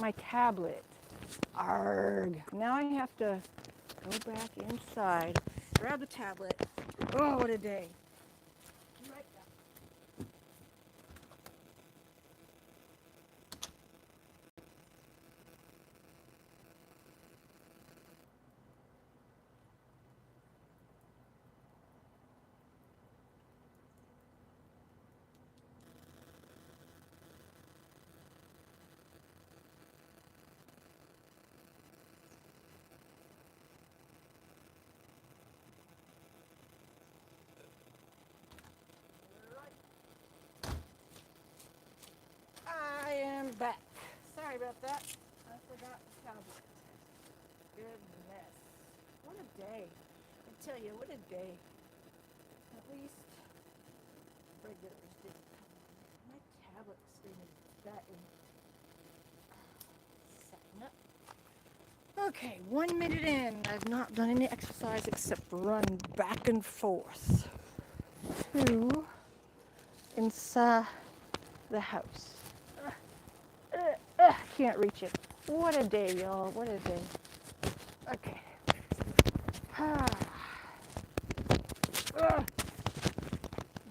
my tablet. Arg. Now I have to go back inside, grab the tablet. Oh, what a day. Right. I am back. Sorry about that. I forgot the tablet. Goodness. What a day. I tell you, what a day. At least regulars didn't come on. My tablet screen is that in setting up. Okay, 1 minute in. I've not done any exercise except run back and forth to inside the house. Can't reach it. What a day, y'all. What a day. Okay.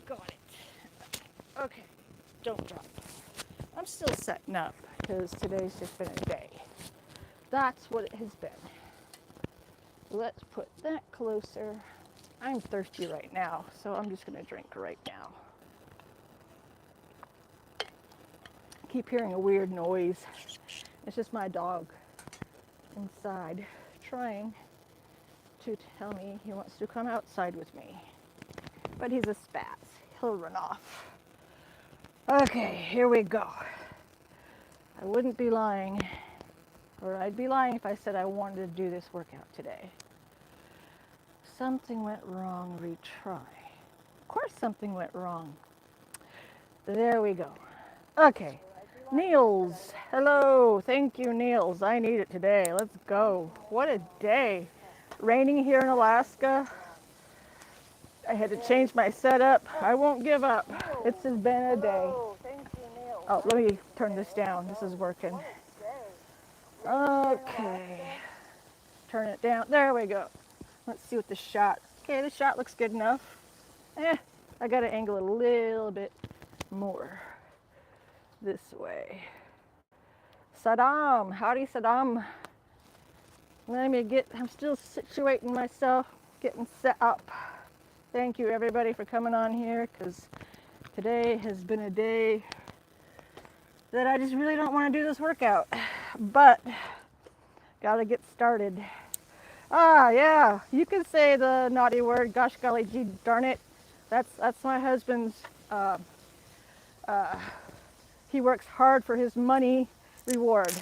Got it. Okay. Don't drop. I'm still setting up because today's just been a day. That's what it has been. Let's put that closer. I'm thirsty right now, so I'm just going to drink right now. I keep hearing a weird noise. It's just my dog inside trying to tell me he wants to come outside with me. But he's a spaz. He'll run off. Okay, here we go. I wouldn't be lying, or I'd be lying if I said I wanted to do this workout today. Something went wrong, retry. Of course something went wrong. There we go. Okay, Niels, hello, thank you Niels, I need it today, let's go. What a day. Raining here in Alaska. I had to change my setup. I won't give up. It's just been a day. Oh, let me turn this down, this is working. Okay, turn it down, there we go. Let's see what the shot, okay, the shot looks good enough. I gotta angle it a little bit more this way. Saddam, howdy Saddam. I'm still situating myself, getting set up. Thank you everybody for coming on here, because today has been a day that I just really don't want to do this workout, but gotta get started. Yeah, you can say the naughty word, gosh golly gee darn it. That's my husband's, he works hard for his money reward.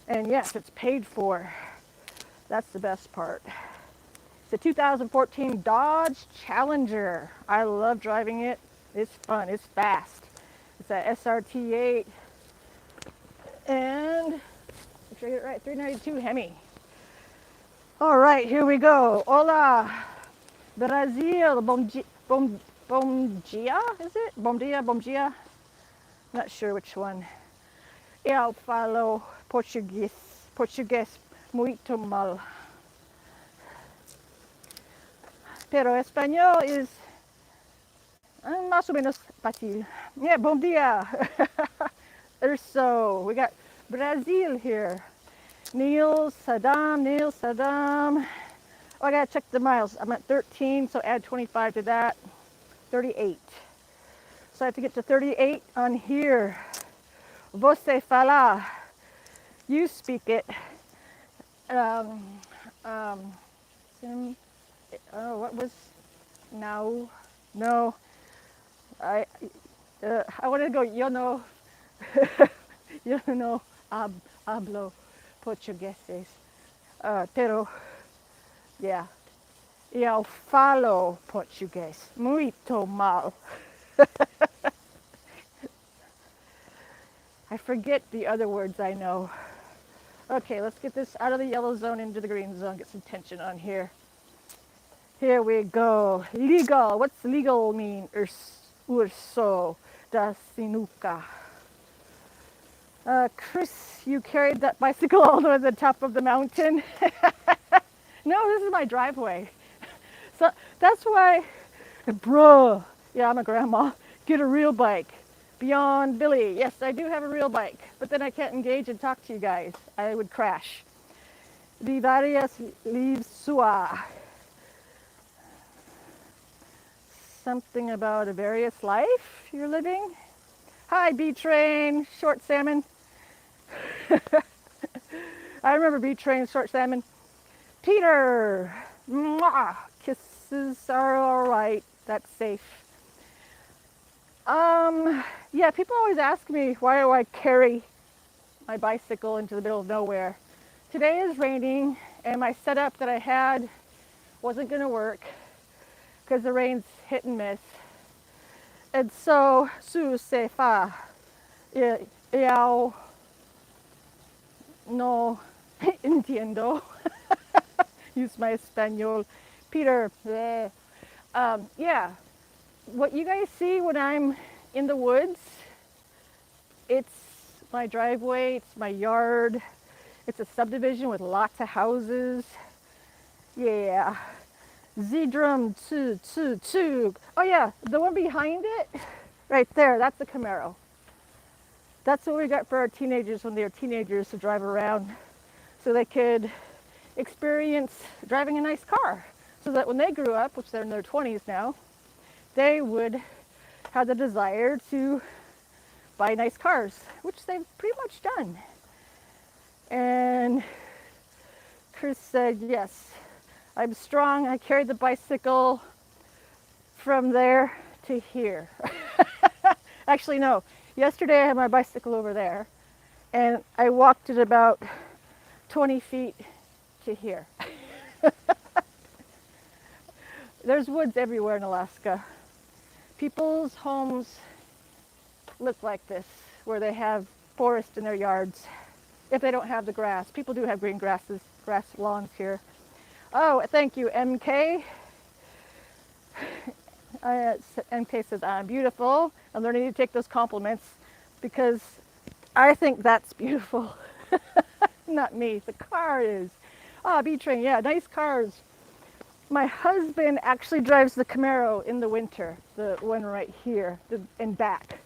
And yes, it's paid for. That's the best part. It's a 2014 Dodge Challenger. I love driving it. It's fun, it's fast. It's a SRT8. And, make sure I get it right, 392 Hemi. All right, here we go. Hola, Brazil, bom dia, is it? Bom dia. Not sure which one. Eu falo português muito mal. Pero español is más o menos fácil. Yeah, bom dia. Urso, we got Brazil here. Niels, Saddam. Oh, I gotta check the miles. I'm at 13, so add 25 to that. 38. So I have to get to 38 on here. Você fala. You speak it. What was now? No. I want to go. Yo no. Yo no hablo português. Pero, yeah. Eu falo português muito mal. I forget the other words I know. Okay, let's get this out of the yellow zone into the green zone, get some tension on here. Here we go. Legal. What's legal mean? Urso da sinuca. Chris, you carried that bicycle all the way to the top of the mountain. No, this is my driveway. So that's why, bruh, yeah, I'm a grandma. Get a real bike. Beyond Billy, yes, I do have a real bike, but then I can't engage and talk to you guys. I would crash. Vivarias leaves sua. Something about a various life you're living. Hi, B-Train, short salmon. I remember B-Train, short salmon. Peter, mwah, kisses are all right. That's safe. Yeah, people always ask me why do I carry my bicycle into the middle of nowhere. Today is raining, and my setup that I had wasn't going to work because the rain's hit and miss. And so, su se fa, no entiendo. Use my Espanol. Peter, yeah, what you guys see when I'm in the woods, it's my driveway, it's my yard, it's a subdivision with lots of houses. Yeah. Z-drum 222. Oh yeah, the one behind it, right there, that's the Camaro. That's what we got for our teenagers when they were teenagers to drive around so they could experience driving a nice car. So that when they grew up, which they're in their 20s now, they would have the desire to buy nice cars, which they've pretty much done. And Chris said, yes, I'm strong. I carried the bicycle from there to here. Actually, no. Yesterday I had my bicycle over there, and I walked it about 20 feet to here. There's woods everywhere in Alaska. People's homes look like this, where they have forest in their yards. If they don't have the grass. People do have green grass lawns here. Oh, thank you, MK. MK says, I'm beautiful. I'm learning to take those compliments because I think that's beautiful. Not me, the car is. Ah, B-Train, yeah, nice cars. My husband actually drives the Camaro in the winter, the one right here, and back.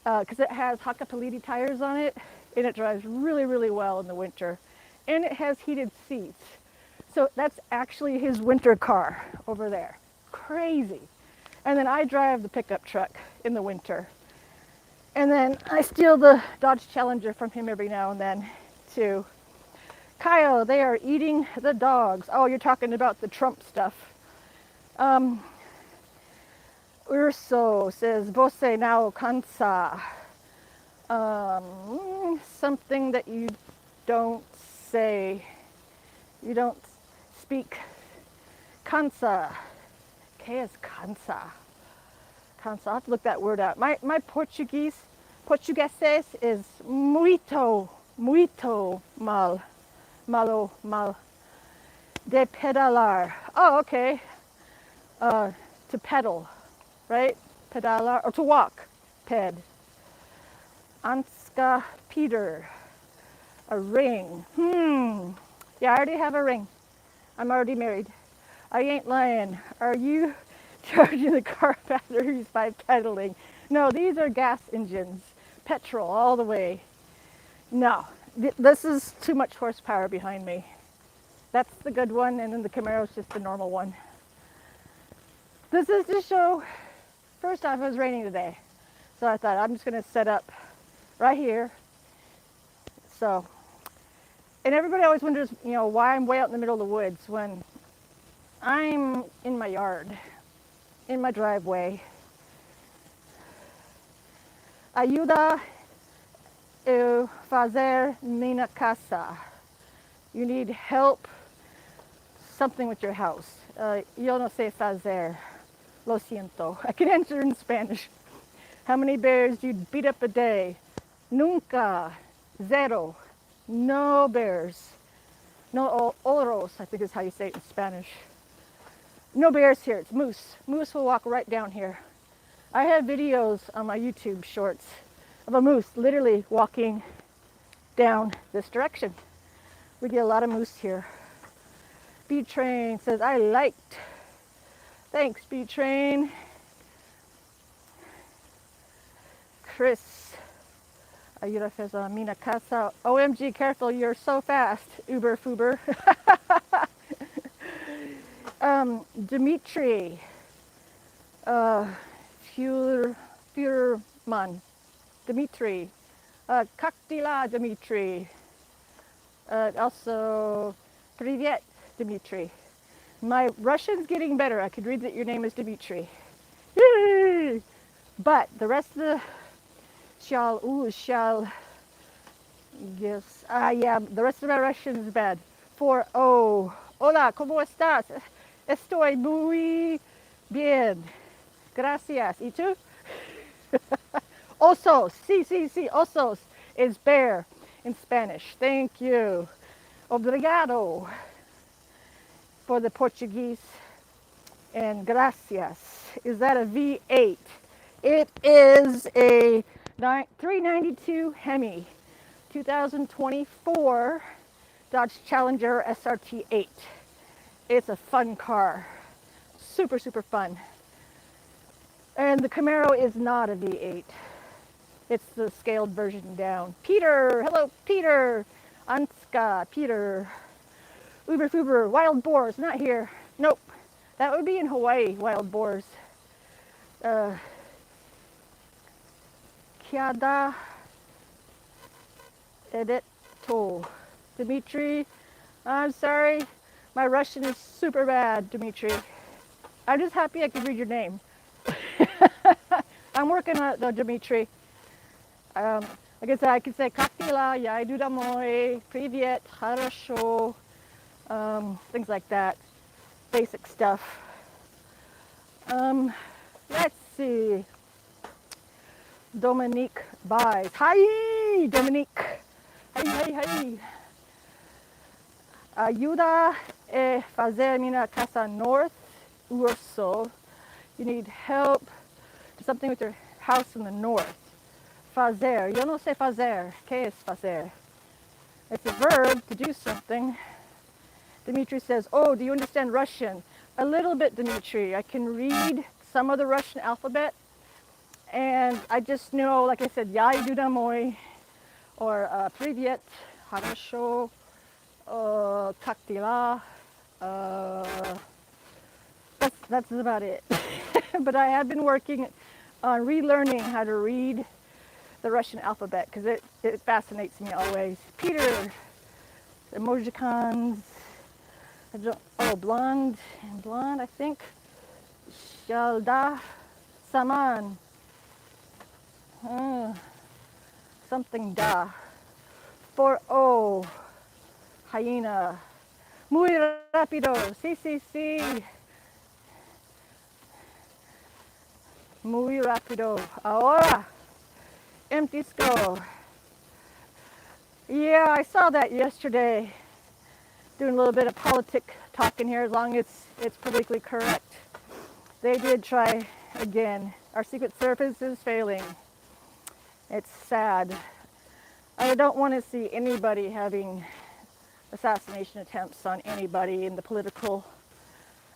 Because it has Hakapaliti tires on it, and it drives really, really well in the winter. And it has heated seats. So that's actually his winter car over there. Crazy. And then I drive the pickup truck in the winter. And then I steal the Dodge Challenger from him every now and then, too. Kyle, they are eating the dogs. Oh, you're talking about the Trump stuff. Urso says, Você não cansa. Something that you don't say. You don't speak. Cansa. Que es cansa? Cansa. I have to look that word out. My Portuguese is muito mal. Mal. De pedalar. Oh, okay. To pedal, right? Pedalar, or to walk. Ped. Anska Peter. A ring. Yeah, I already have a ring. I'm already married. I ain't lying. Are you charging the car batteries by pedaling? No, these are gas engines. Petrol all the way. No, this is too much horsepower behind me. That's the good one, and then the Camaro's just the normal one. This is to show, first off, it was raining today. So I thought I'm just going to set up right here. So, and everybody always wonders, why I'm way out in the middle of the woods when I'm in my yard, in my driveway. Ayuda a fazer minha casa. You need help, something with your house. Yo no sé fazer. Lo siento. I can answer in Spanish. How many bears do you beat up a day? Nunca. Zero. No bears. No oros, I think is how you say it in Spanish. No bears here. It's moose. Moose will walk right down here. I have videos on my YouTube shorts of a moose literally walking down this direction. We get a lot of moose here. B Train says, I liked. Thanks, B Train. Chris, ayuda a mina casa. OMG, careful, you're so fast, Uber Fuber. Dimitri, Führerman, Dimitri, Kaktila Dimitri, also Privyet Dimitri. My Russian's getting better. I could read that your name is Dimitri. Yay! But the rest of the shall, yes, yeah, the rest of my Russian is bad. Hola, ¿cómo estás? Estoy muy bien. Gracias. ¿Y tú? Osos, sí, osos is bear in Spanish. Thank you. Obrigado for the Portuguese. And gracias. Is that a V8? It is a 392 Hemi, 2024 Dodge Challenger SRT8. It's a fun car. Super, super fun. And the Camaro is not a V8. It's the scaled version down. Peter, hello Peter. Anska, Peter. Uber Fuber, wild boars, not here. Nope, that would be in Hawaii, wild boars. Kiada Edito. Dimitri, I'm sorry, my Russian is super bad, Dimitri. I'm just happy I could read your name. I'm working on it though, Dimitri. Like I said, I could say Kaktila, я иду домой, привет, хорошо, things like that, basic stuff. Let's see. Dominique buys. Hi, Dominique. Hi. Ayuda a fazer minha casa north, urso. You need help to something with your house in the north. Fazer. Yo no sé fazer. ¿Qué es fazer? It's a verb to do something. Dimitri says, oh, do you understand Russian? A little bit, Dimitri. I can read some of the Russian alphabet. And I just know, like I said, я иду домой, or привет, хорошо, как дела. That's about it. But I have been working on relearning how to read the Russian alphabet because it fascinates me always. Peter, emojicons, blonde, I think. Shalda, saman. Something da. 4-0. Hyena. Muy rápido. Sí. Muy rápido. Ahora. Empty skull. Yeah, I saw that yesterday. Doing a little bit of politic talking here, as long as it's politically correct. They did try again. Our Secret Service is failing. It's sad. I don't want to see anybody having assassination attempts on anybody in the political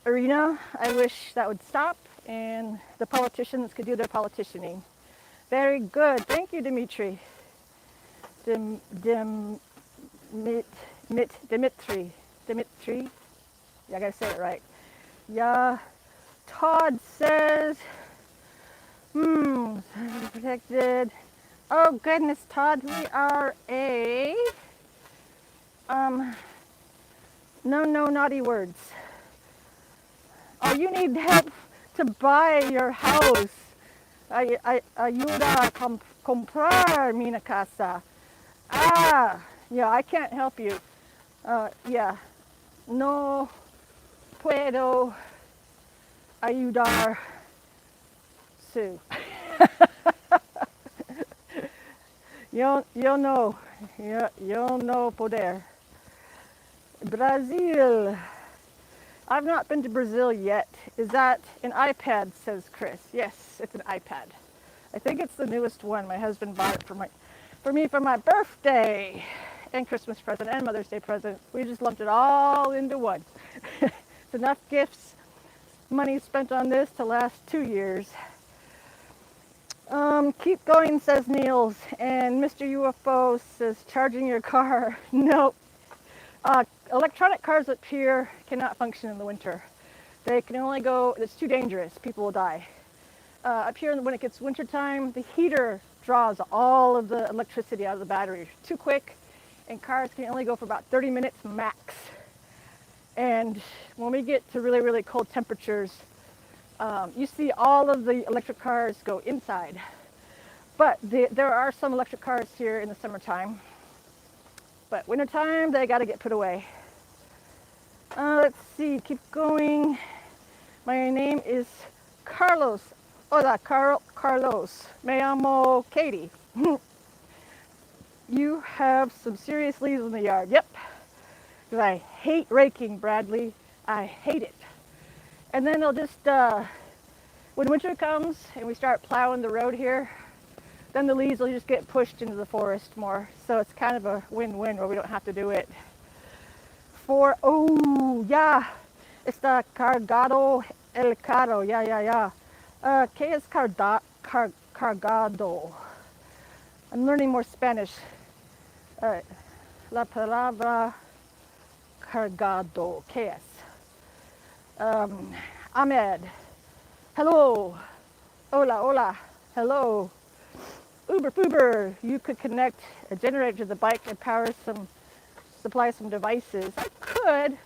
arena. I wish that would stop and the politicians could do their politicianing. Very good. Thank you, Dimitri. Dimitri. Yeah, I gotta say it right. Yeah. Todd says, protected. Oh goodness, Todd, we are a, no naughty words. Oh, you need help to buy your house. Ayuda a comprar mi casa. Yeah, I can't help you. Yeah, no puedo ayudar Sue. Yo no poder. Brazil. I've not been to Brazil yet. Is that an iPad, says Chris. Yes, it's an iPad. I think it's the newest one. My husband bought it for me for my birthday and Christmas present and Mother's Day present. We just lumped it all into one. It's enough gifts, money spent on this to last 2 years. Keep going, says Niels, and Mr. UFO says charging your car. Nope. Electronic cars up here cannot function in the winter. They can only go, it's too dangerous, people will die. Up here when it gets wintertime, the heater draws all of the electricity out of the battery too quick, and cars can only go for about 30 minutes max. And when we get to really, really cold temperatures, you see all of the electric cars go inside. But there are some electric cars here in the summertime. But wintertime, they got to get put away. Let's see, keep going. My name is Carlos. Hola, Carlos. Me llamo Katie. You have some serious leaves in the yard. Yep. Because I hate raking, Bradley. I hate it. And then they'll just, when winter comes and we start plowing the road here, then the leaves will just get pushed into the forest more. So it's kind of a win-win where we don't have to do it. Oh, yeah. Está cargado el carro. Yeah. ¿Qué es cargado? I'm learning more Spanish. La palabra cargado. ¿Qué es? Ahmed. Hello. Hola. Hello. Uber. You could connect a generator to the bike and supply some devices. I could,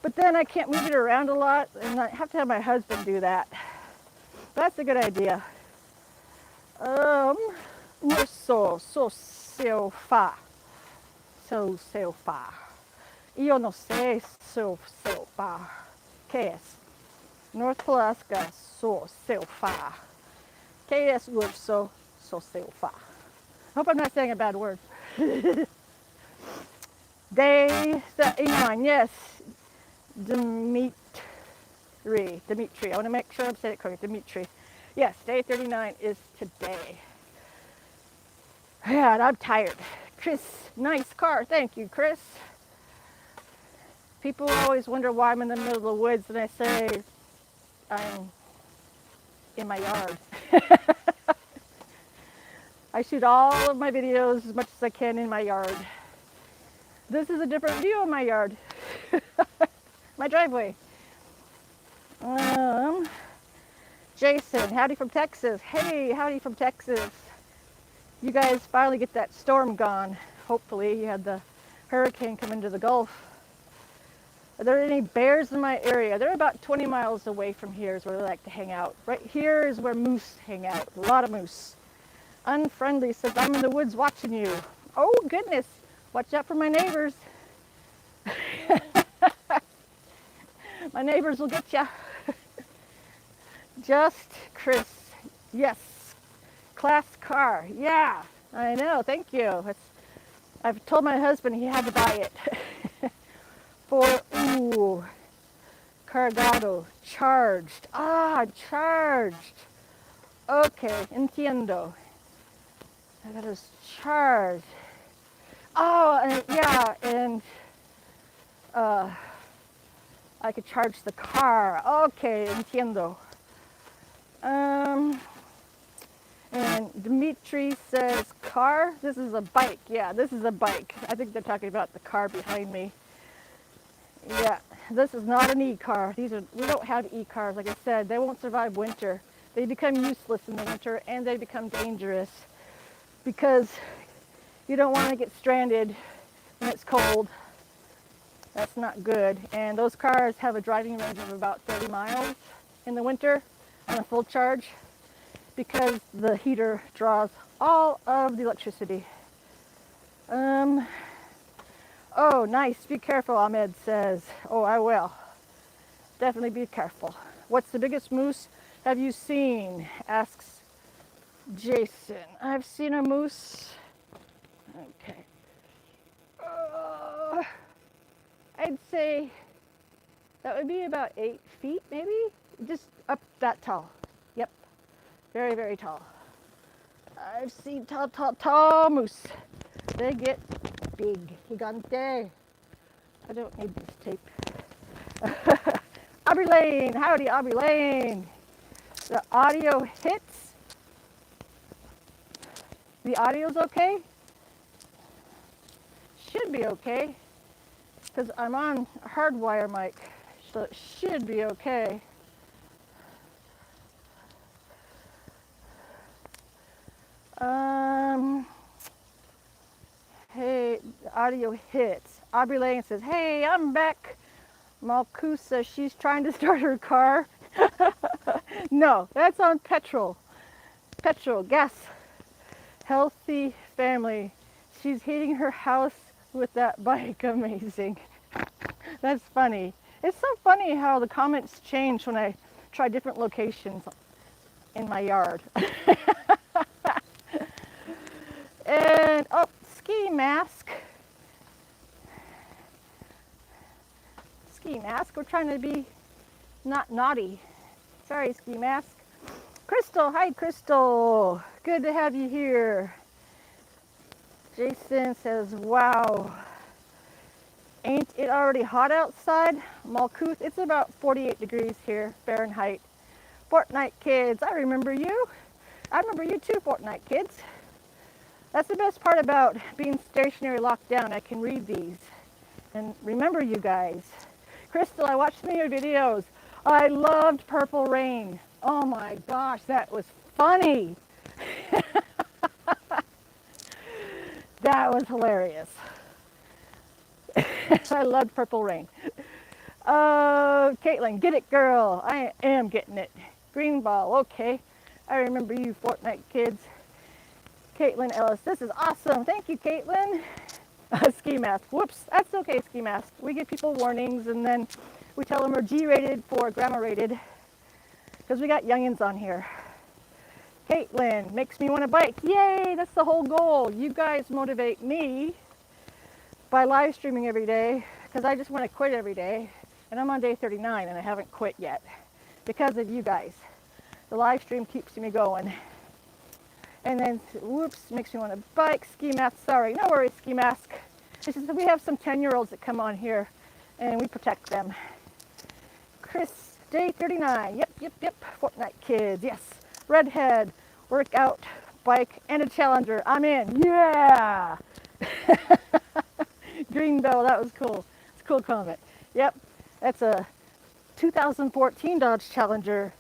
but then I can't move it around a lot, and I have to have my husband do that. That's a good idea. So fa. Yo no sé fa. ¿Qué es? North Alaska, fa. ¿Qué es urso? Fa. I hope I'm not saying a bad word. Day 39, yes. Dimitri. I want to make sure I'm saying it correct. Dimitri. Yes, day 39 is today. Yeah, and I'm tired. Chris, nice car. Thank you, Chris. People always wonder why I'm in the middle of the woods, and I say I'm in my yard. I shoot all of my videos as much as I can in my yard. This is a different view of my yard. My driveway. Jason, howdy from Texas. Hey, howdy from Texas. You guys finally get that storm gone. Hopefully you had the hurricane come into the Gulf. Are there any bears in my area? They're about 20 miles away from here is where they like to hang out. Right here is where moose hang out. A lot of moose. Unfriendly says, I'm in the woods watching you. Oh, goodness. Watch out for my neighbors. My neighbors will get you. Just Chris. Yes. Class car. Yeah, I know. Thank you. I've told my husband he had to buy it. Cargado. Charged. Charged. Okay, entiendo. That is charged. And I could charge the car. Okay, entiendo. And Dimitri says, car? This is a bike. Yeah, this is a bike. I think they're talking about the car behind me. Yeah, this is not an e-car. We don't have e-cars. Like I said, they won't survive winter. They become useless in the winter, and they become dangerous because you don't want to get stranded when it's cold. That's not good. And those cars have a driving range of about 30 miles in the winter on a full charge because the heater draws all of the electricity. Oh, nice. Be careful, Ahmed says. Oh, I will. Definitely be careful. What's the biggest moose have you seen? Asks Jason. I've seen a moose. Okay. I'd say that would be about 8 feet, maybe? Just up that tall. Yep. Very, very tall. I've seen tall moose. They get big. Gigante. I don't need this tape. Aubrey Lane. Howdy, Aubrey Lane. The audio hits. The audio's okay? Should be okay. Because I'm on a hardwire mic. So it should be okay. Hey, the audio hits. Aubrey Lane says, hey, I'm back. Malkus says she's trying to start her car. No, that's on petrol. Petrol, gas. Healthy family. She's heating her house with that bike. Amazing. That's funny. It's so funny how the comments change when I try different locations in my yard. And, oh, ski mask. Ski mask. We're trying to be not naughty. Sorry, ski mask. Crystal, hi Crystal. Good to have you here. Jason says, wow. Ain't it already hot outside? Malkuth, it's about 48 degrees here, Fahrenheit. Fortnite kids, I remember you. I remember you too, Fortnite kids. That's the best part about being stationary locked down. I can read these and remember you guys. Crystal, I watched some of your videos. I loved Purple Rain. Oh my gosh, that was funny. That was hilarious. I loved Purple Rain. Caitlin, get it, girl. I am getting it. Green ball, okay. I remember you, Fortnite kids. Caitlin Ellis, this is awesome. Thank you, Caitlin. Ski mask. Whoops, that's okay, ski mask. We give people warnings and then we tell them we're G-rated for grandma rated because we got youngins on here. Caitlin makes me want to bike. Yay, that's the whole goal. You guys motivate me by live streaming every day because I just want to quit every day. And I'm on day 39 and I haven't quit yet because of you guys. The live stream keeps me going. And then, whoops, makes me want to bike. Ski mask, sorry. No worries, ski mask. It's just that we have some 10-year-olds that come on here and we protect them. Chris, day 39. Yep. Fortnite kids, yes. Redhead, workout, bike, and a challenger. I'm in. Yeah. Green bell, that was cool. It's a cool comment. Yep, that's a 2014 Dodge Challenger.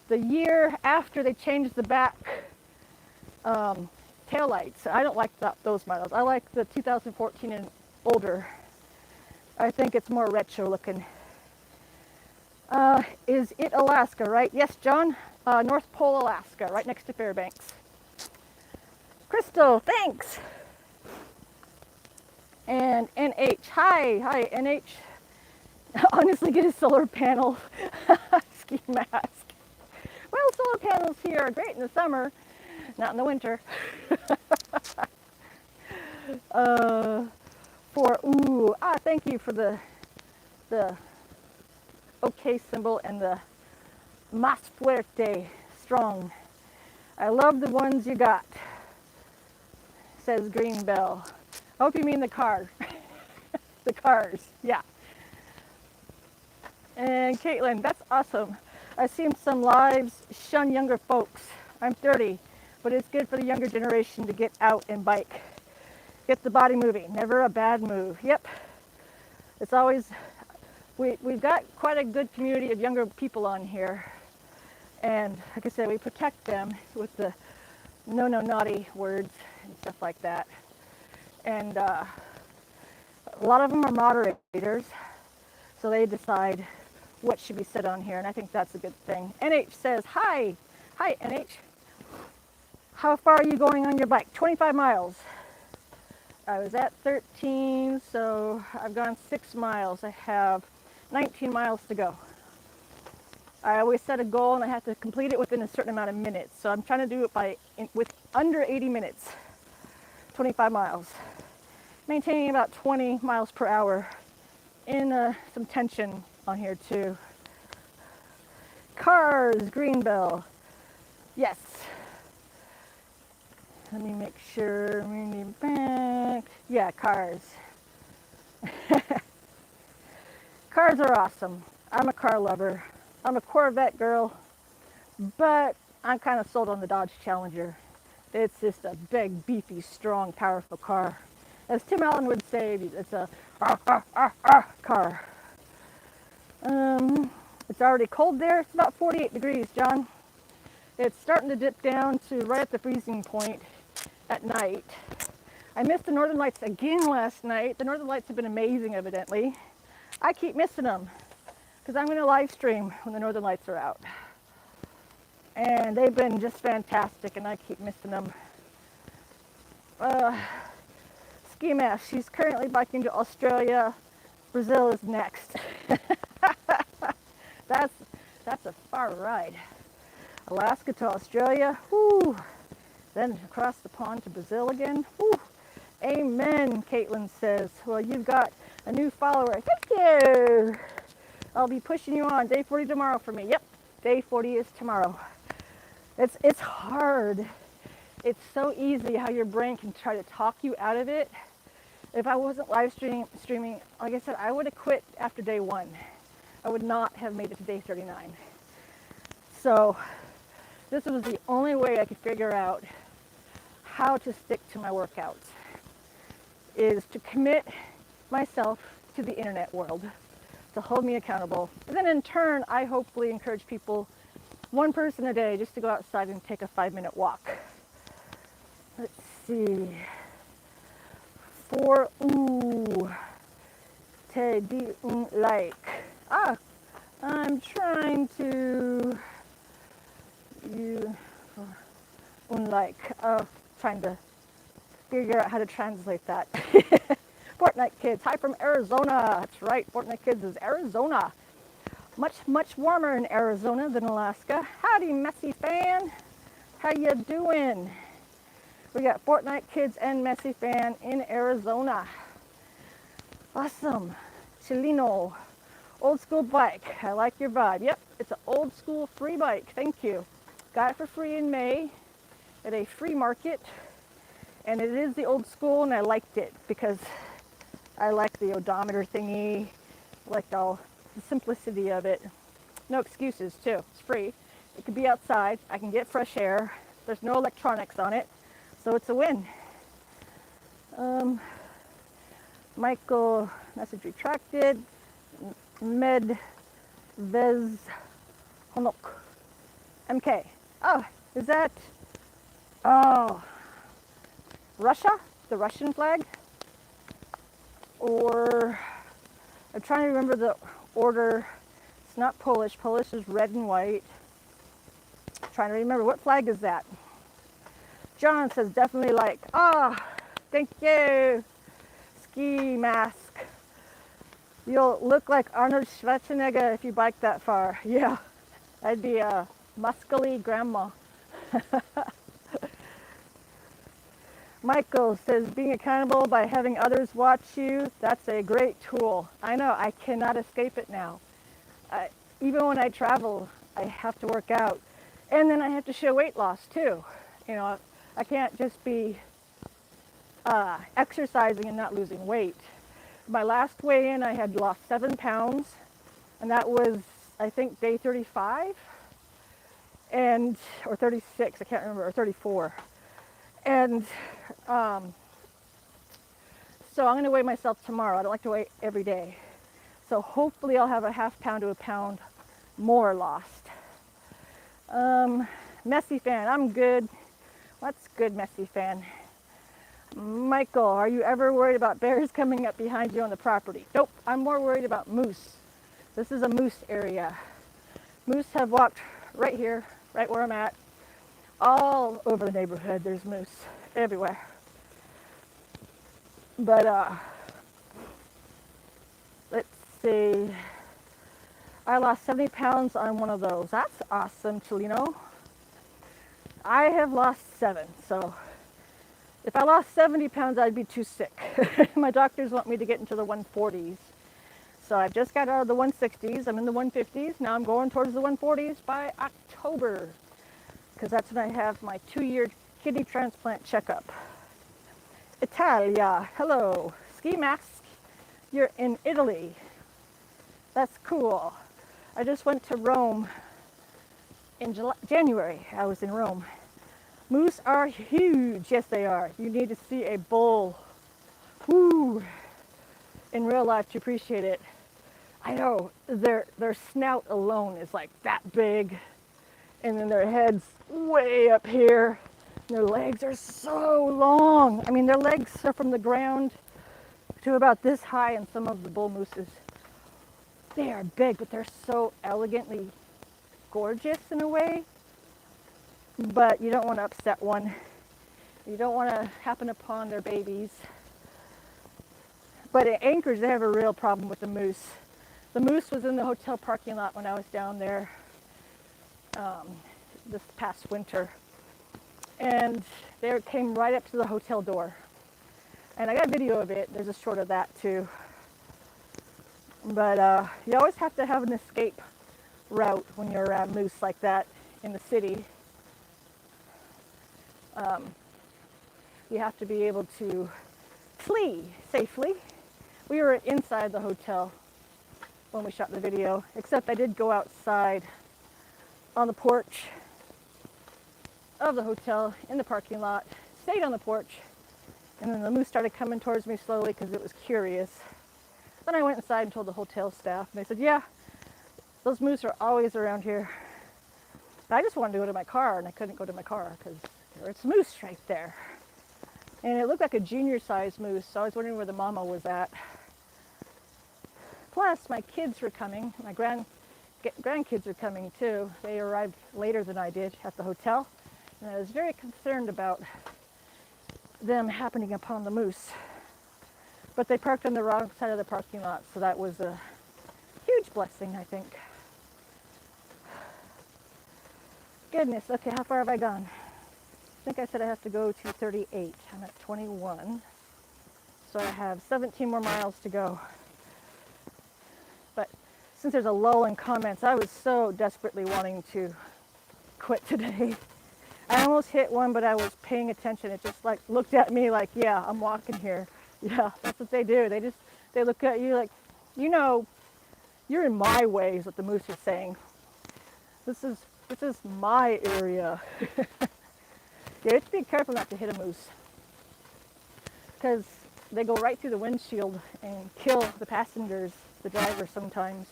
The year after they changed the back taillights. I don't like those models. I like the 2014 and older. I think it's more retro looking. Is it Alaska, right? Yes, John. North Pole, Alaska, right next to Fairbanks. Crystal, thanks. And NH, hi NH. Honestly, get a solar panel. Ski mask. Well, solar panels here are great in the summer, not in the winter. Thank you for the okay symbol and the más fuerte, strong. I love the ones you got, says Green Bell. I hope you mean the car. The cars, yeah. And Caitlin, that's awesome. I've seen some lives shun younger folks. I'm 30, but it's good for the younger generation to get out and bike. Get the body moving, never a bad move. Yep, it's always, we've got quite a good community of younger people on here. And like I said, we protect them with the no naughty words and stuff like that. And a lot of them are moderators, so they decide what should be said on here, and I think that's a good thing. NH says, hi NH. How far are you going on your bike? 25 miles. I was at 13, so I've gone 6 miles. I have 19 miles to go. I always set a goal and I have to complete it within a certain amount of minutes. So I'm trying to do it with under 80 minutes, 25 miles. Maintaining about 20 miles per hour in some tension on here too. Cars, Green Bell. Yes. Let me make sure. Back. Yeah, cars. Cars are awesome. I'm a car lover. I'm a Corvette girl, but I'm kind of sold on the Dodge Challenger. It's just a big, beefy, strong, powerful car. As Tim Allen would say, it's a car. It's already cold there. It's about 48 degrees, John. It's starting to dip down to right at the freezing point at night. I missed the Northern Lights again last night. The Northern Lights have been amazing, evidently. I keep missing them because I'm going to live stream when the Northern Lights are out. And they've been just fantastic, and I keep missing them. Ski Mask, she's currently biking to Australia. Brazil is next. That's a far ride. Alaska to Australia, whoo. Then across the pond to Brazil again, whoo. Amen, Caitlin says. Well, you've got a new follower. Thank you. I'll be pushing you on. Day 40 tomorrow for me. Yep, day 40 is tomorrow. It's hard. It's so easy how your brain can try to talk you out of it. If I wasn't live streaming, like I said, I would have quit after day 1. I would not have made it to day 39. So this was the only way I could figure out how to stick to my workouts, is to commit myself to the internet world, to hold me accountable. And then in turn, I hopefully encourage people, one person a day, just to go outside and take a 5-minute walk. Let's see. For te di like. I'm trying to trying to figure out how to translate that. Fortnite Kids, hi from Arizona. That's right, Fortnite Kids is Arizona. Much, much warmer in Arizona than Alaska. Howdy, Messy Fan. How you doing? We got Fortnite Kids and Messy Fan in Arizona. Awesome. Chileno. Old school bike. I like your vibe. Yep, it's an old school free bike. Thank you. Got it for free in May at a free market. And it is the old school, and I liked it because I like the odometer thingy. I liked all the simplicity of it. No excuses, too. It's free. It can be outside. I can get fresh air. There's no electronics on it. So it's a win. Michael, message retracted. Med Vez Honok. MK. Oh, is that, Russia? The Russian flag? Or, I'm trying to remember the order. It's not Polish. Polish is red and white. I'm trying to remember, what flag is that? John says definitely like. Thank you. Ski Mask. You'll look like Arnold Schwarzenegger if you bike that far. Yeah, I'd be a muscly grandma. Michael says being accountable by having others watch you, that's a great tool. I know, I cannot escape it now. Even when I travel, I have to work out. And then I have to show weight loss too. You know, I can't just be exercising and not losing weight. My last weigh-in, I had lost 7 pounds, and that was, I think, day 35, or 36, I can't remember, or 34. And so I'm going to weigh myself tomorrow. I don't like to weigh every day. So hopefully I'll have a ½ pound to a pound more lost. Messy Fan, I'm good. What's good, Messy Fan? Michael, are you ever worried about bears coming up behind you on the property? Nope, I'm more worried about moose. This is a moose area. Moose have walked right here, right where I'm at. All over the neighborhood, there's moose everywhere. But, let's see. I lost 70 pounds on one of those. That's awesome, Chileno. I have lost 7, so if I lost 70 pounds, I'd be too sick. My doctors want me to get into the 140s. So I've just got out of the 160s. I'm in the 150s. Now I'm going towards the 140s by October, because that's when I have my 2-year kidney transplant checkup. Italia, hello. Ski mask, you're in Italy. That's cool. I just went to Rome in January. I was in Rome. Moose are huge. Yes, they are. You need to see a bull. Woo! In real life to appreciate it. I know their snout alone is like that big, and then their head's way up here. And their legs are so long. I mean, their legs are from the ground to about this high, and some of the bull mooses. They are big, but they're so elegantly gorgeous in a way. But you don't want to upset one. You don't want to happen upon their babies. But at Anchorage, they have a real problem with the moose. The moose was in the hotel parking lot when I was down there this past winter. And they came right up to the hotel door. And I got a video of it. There's a short of that too. But you always have to have an escape route when you're around moose like that in the city. You have to be able to flee safely. We were inside the hotel when we shot the video, except I did go outside on the porch of the hotel in the parking lot, stayed on the porch, and then the moose started coming towards me slowly because it was curious. Then I went inside and told the hotel staff, and they said, yeah, those moose are always around here. But I just wanted to go to my car, and I couldn't go to my car because there was moose right there. And it looked like a junior-sized moose, so I was wondering where the mama was at. Plus, my kids were coming. My grandkids are coming too. They arrived later than I did at the hotel, and I was very concerned about them happening upon the moose. But they parked on the wrong side of the parking lot, so that was a huge blessing, I think. Goodness, okay, how far have I gone? I think I said I have to go to 38. I'm at 21. So I have 17 more miles to go. But since there's a lull in comments, I was so desperately wanting to quit today. I almost hit one, but I was paying attention. It just like looked at me like, yeah, I'm walking here. Yeah, that's what they do. They look at you like, you know, you're in my way is what the moose is saying. This is my area. You have to be careful not to hit a moose because they go right through the windshield and kill the passengers, the driver sometimes.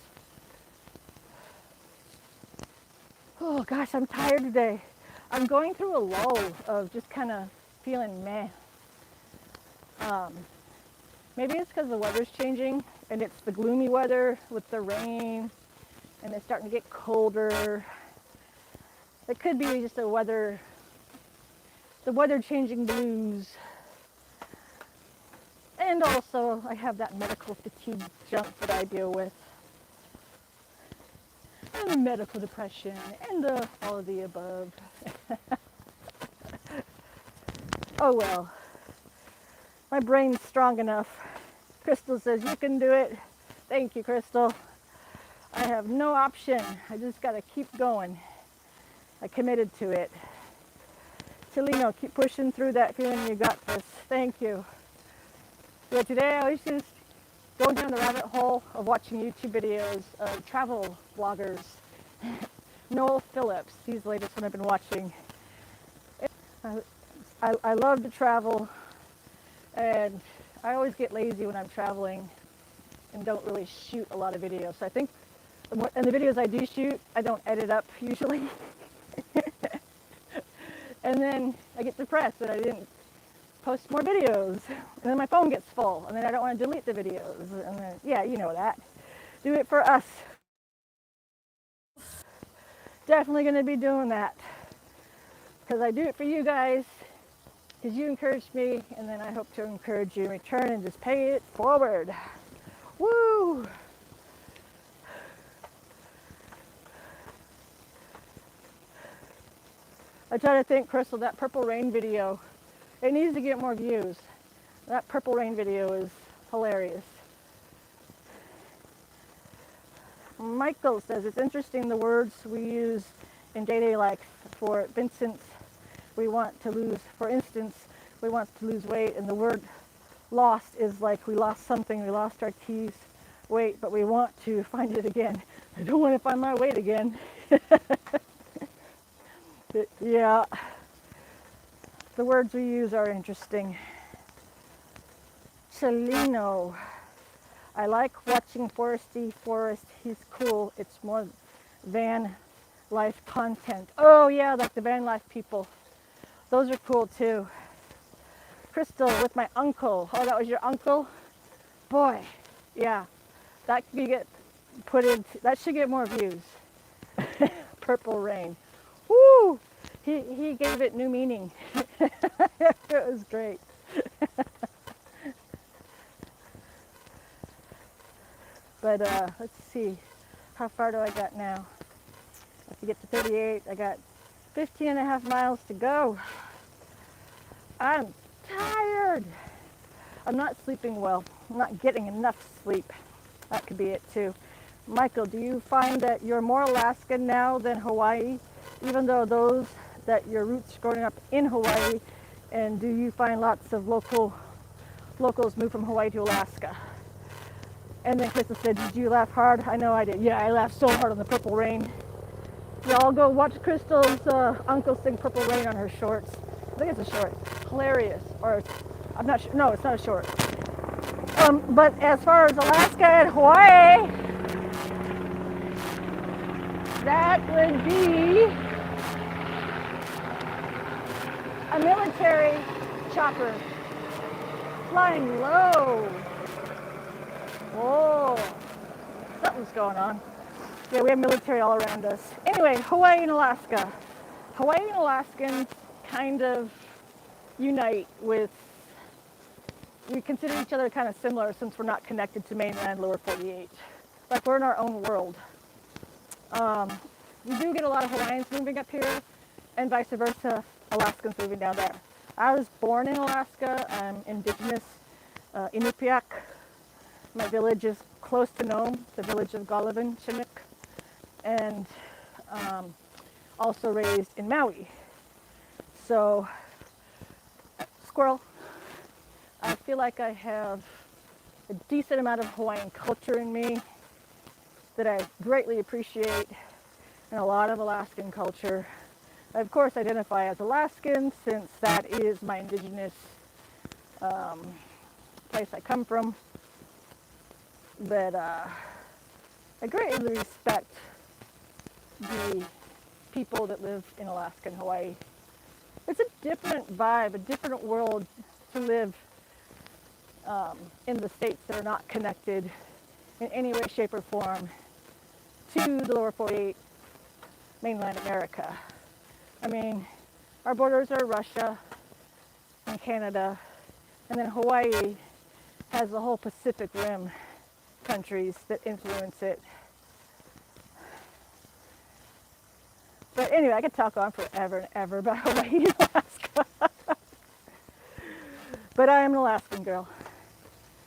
Oh gosh, I'm tired today. I'm going through a lull of just kind of feeling meh. Maybe it's because the weather's changing and it's the gloomy weather with the rain and it's starting to get colder. It could be just the weather changing blues. And also I have that medical fatigue junk that I deal with. And medical depression and all of the above. Oh well. My brain's strong enough. Crystal says you can do it. Thank you, Crystal. I have no option. I just got to keep going. I committed to it. Celino, keep pushing through that feeling you got this. Thank you. So today I was just going down the rabbit hole of watching YouTube videos of travel vloggers. Noel Phillips, he's the latest one I've been watching. I love to travel, and I always get lazy when I'm traveling and don't really shoot a lot of videos. So I think, and the videos I do shoot, I don't edit up usually. And then I get depressed that I didn't post more videos. And then my phone gets full, and then I don't want to delete the videos. And then, yeah, you know that. Do it for us. Definitely going to be doing that. Because I do it for you guys. Because you encouraged me, and then I hope to encourage you in return and just pay it forward. Woo! I try to think, Crystal, that Purple Rain video, it needs to get more views. That Purple Rain video is hilarious. Michael says, it's interesting the words we use in day-to-day life for Vincent's we want to lose, for instance, we want to lose weight, and the word lost is like we lost something, we lost our keys, weight, but we want to find it again. I don't want to find my weight again. Yeah, the words we use are interesting. Cellino. I like watching Foresty Forest. He's cool. It's more van life content. Oh yeah, like the van life people. Those are cool too. Crystal with my uncle. Oh, that was your uncle? Boy, yeah. That could get put into, that should get more views. Purple Rain. Woo! He gave it new meaning. It was great. But let's see, how far do I got now? I have to get to 38. I got 15 and a half miles to go. I'm tired. I'm not sleeping well. I'm not getting enough sleep. That could be it too. Michael, do you find that you're more Alaskan now than Hawaii, even though those that your roots growing up in Hawaii, and do you find lots of locals move from Hawaii to Alaska? And then Crystal said, did you laugh hard? I know I did. Yeah, I laughed so hard on the Purple Rain. Y'all go watch Crystal's uncle sing Purple Rain on her shorts. I think it's a short. Hilarious. Or I'm not sure. No, it's not a short. But as far as Alaska and Hawaii, that would be a military chopper flying low. Oh, something's going on. Yeah, we have military all around us. Anyway, Hawaii and Alaska. Hawaii and Alaskans kind of unite with, we consider each other kind of similar since we're not connected to mainland lower 48. Like we're in our own world. We do get a lot of Hawaiians moving up here and vice versa, Alaskans moving down there. I was born in Alaska. I'm indigenous Inupiaq. My village is close to Nome, the village of Golovin, Chinook, and also raised in Maui. So, squirrel. I feel like I have a decent amount of Hawaiian culture in me that I greatly appreciate, and a lot of Alaskan culture. I, of course, identify as Alaskan since that is my indigenous place I come from. But I greatly respect the people that live in Alaska and Hawaii. It's a different vibe, a different world to live in the states that are not connected in any way, shape, or form to the lower 48 mainland America. I mean, our borders are Russia and Canada, and then Hawaii has the whole Pacific Rim countries that influence it. But anyway, I could talk on forever and ever about Hawaii and Alaska. But I am an Alaskan girl.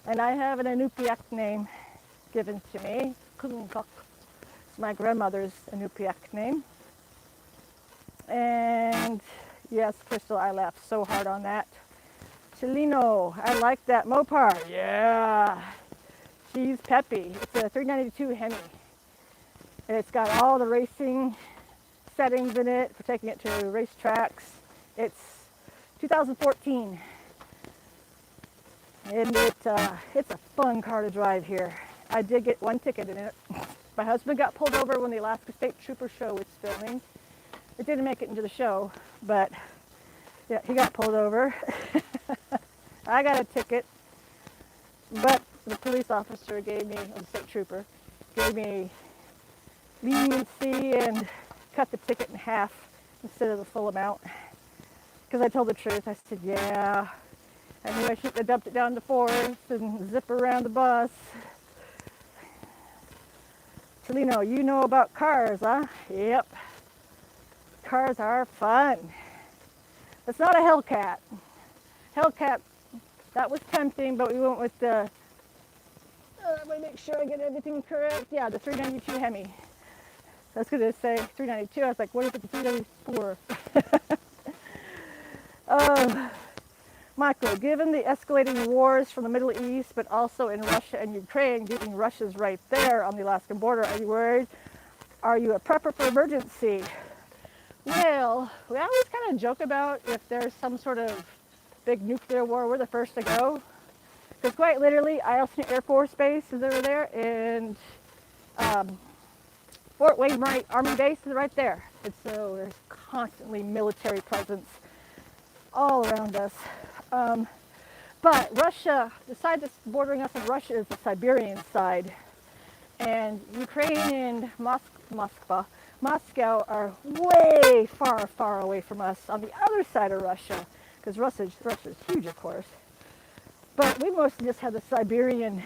And I have an Inupiaq name given to me, Kunkuk. It's my grandmother's Inupiaq name. And yes, Crystal, I laughed so hard on that. Chelino, I like that Mopar. Yeah. She's peppy. It's a 392 Hemi. And it's got all the racing settings in it for taking it to racetracks. It's 2014. And it's a fun car to drive here. I did get one ticket in it. My husband got pulled over when the Alaska State Trooper show was filming. It didn't make it into the show, but yeah, he got pulled over. I got a ticket, but the police officer gave me, the state trooper, gave me leniency and cut the ticket in half instead of the full amount. Because I told the truth. I said, yeah, I knew I shouldn't have dumped it down to fourth and zip around the bus. Chelino, you know about cars, huh? Yep. Cars are fun. It's not a Hellcat. Hellcat, that was tempting, but we went with the, let me make sure I get everything correct. Yeah, the 392 Hemi. I was going to say 392. I was like, what if it's a 394? Michael, given the escalating wars from the Middle East, but also in Russia and Ukraine, given Russia's right there on the Alaskan border, are you worried? Are you a prepper for emergency? Well, we always kind of joke about if there's some sort of big nuclear war, we're the first to go. Because quite literally, Eielson Air Force Base is over there, and Fort Wayne Army Base is right there. And so there's constantly military presence all around us. But Russia, the side that's bordering us in Russia is the Siberian side. And Ukraine and Moscow are way far, far away from us on the other side of Russia. Because Russia's huge, of course. But we mostly just have the Siberian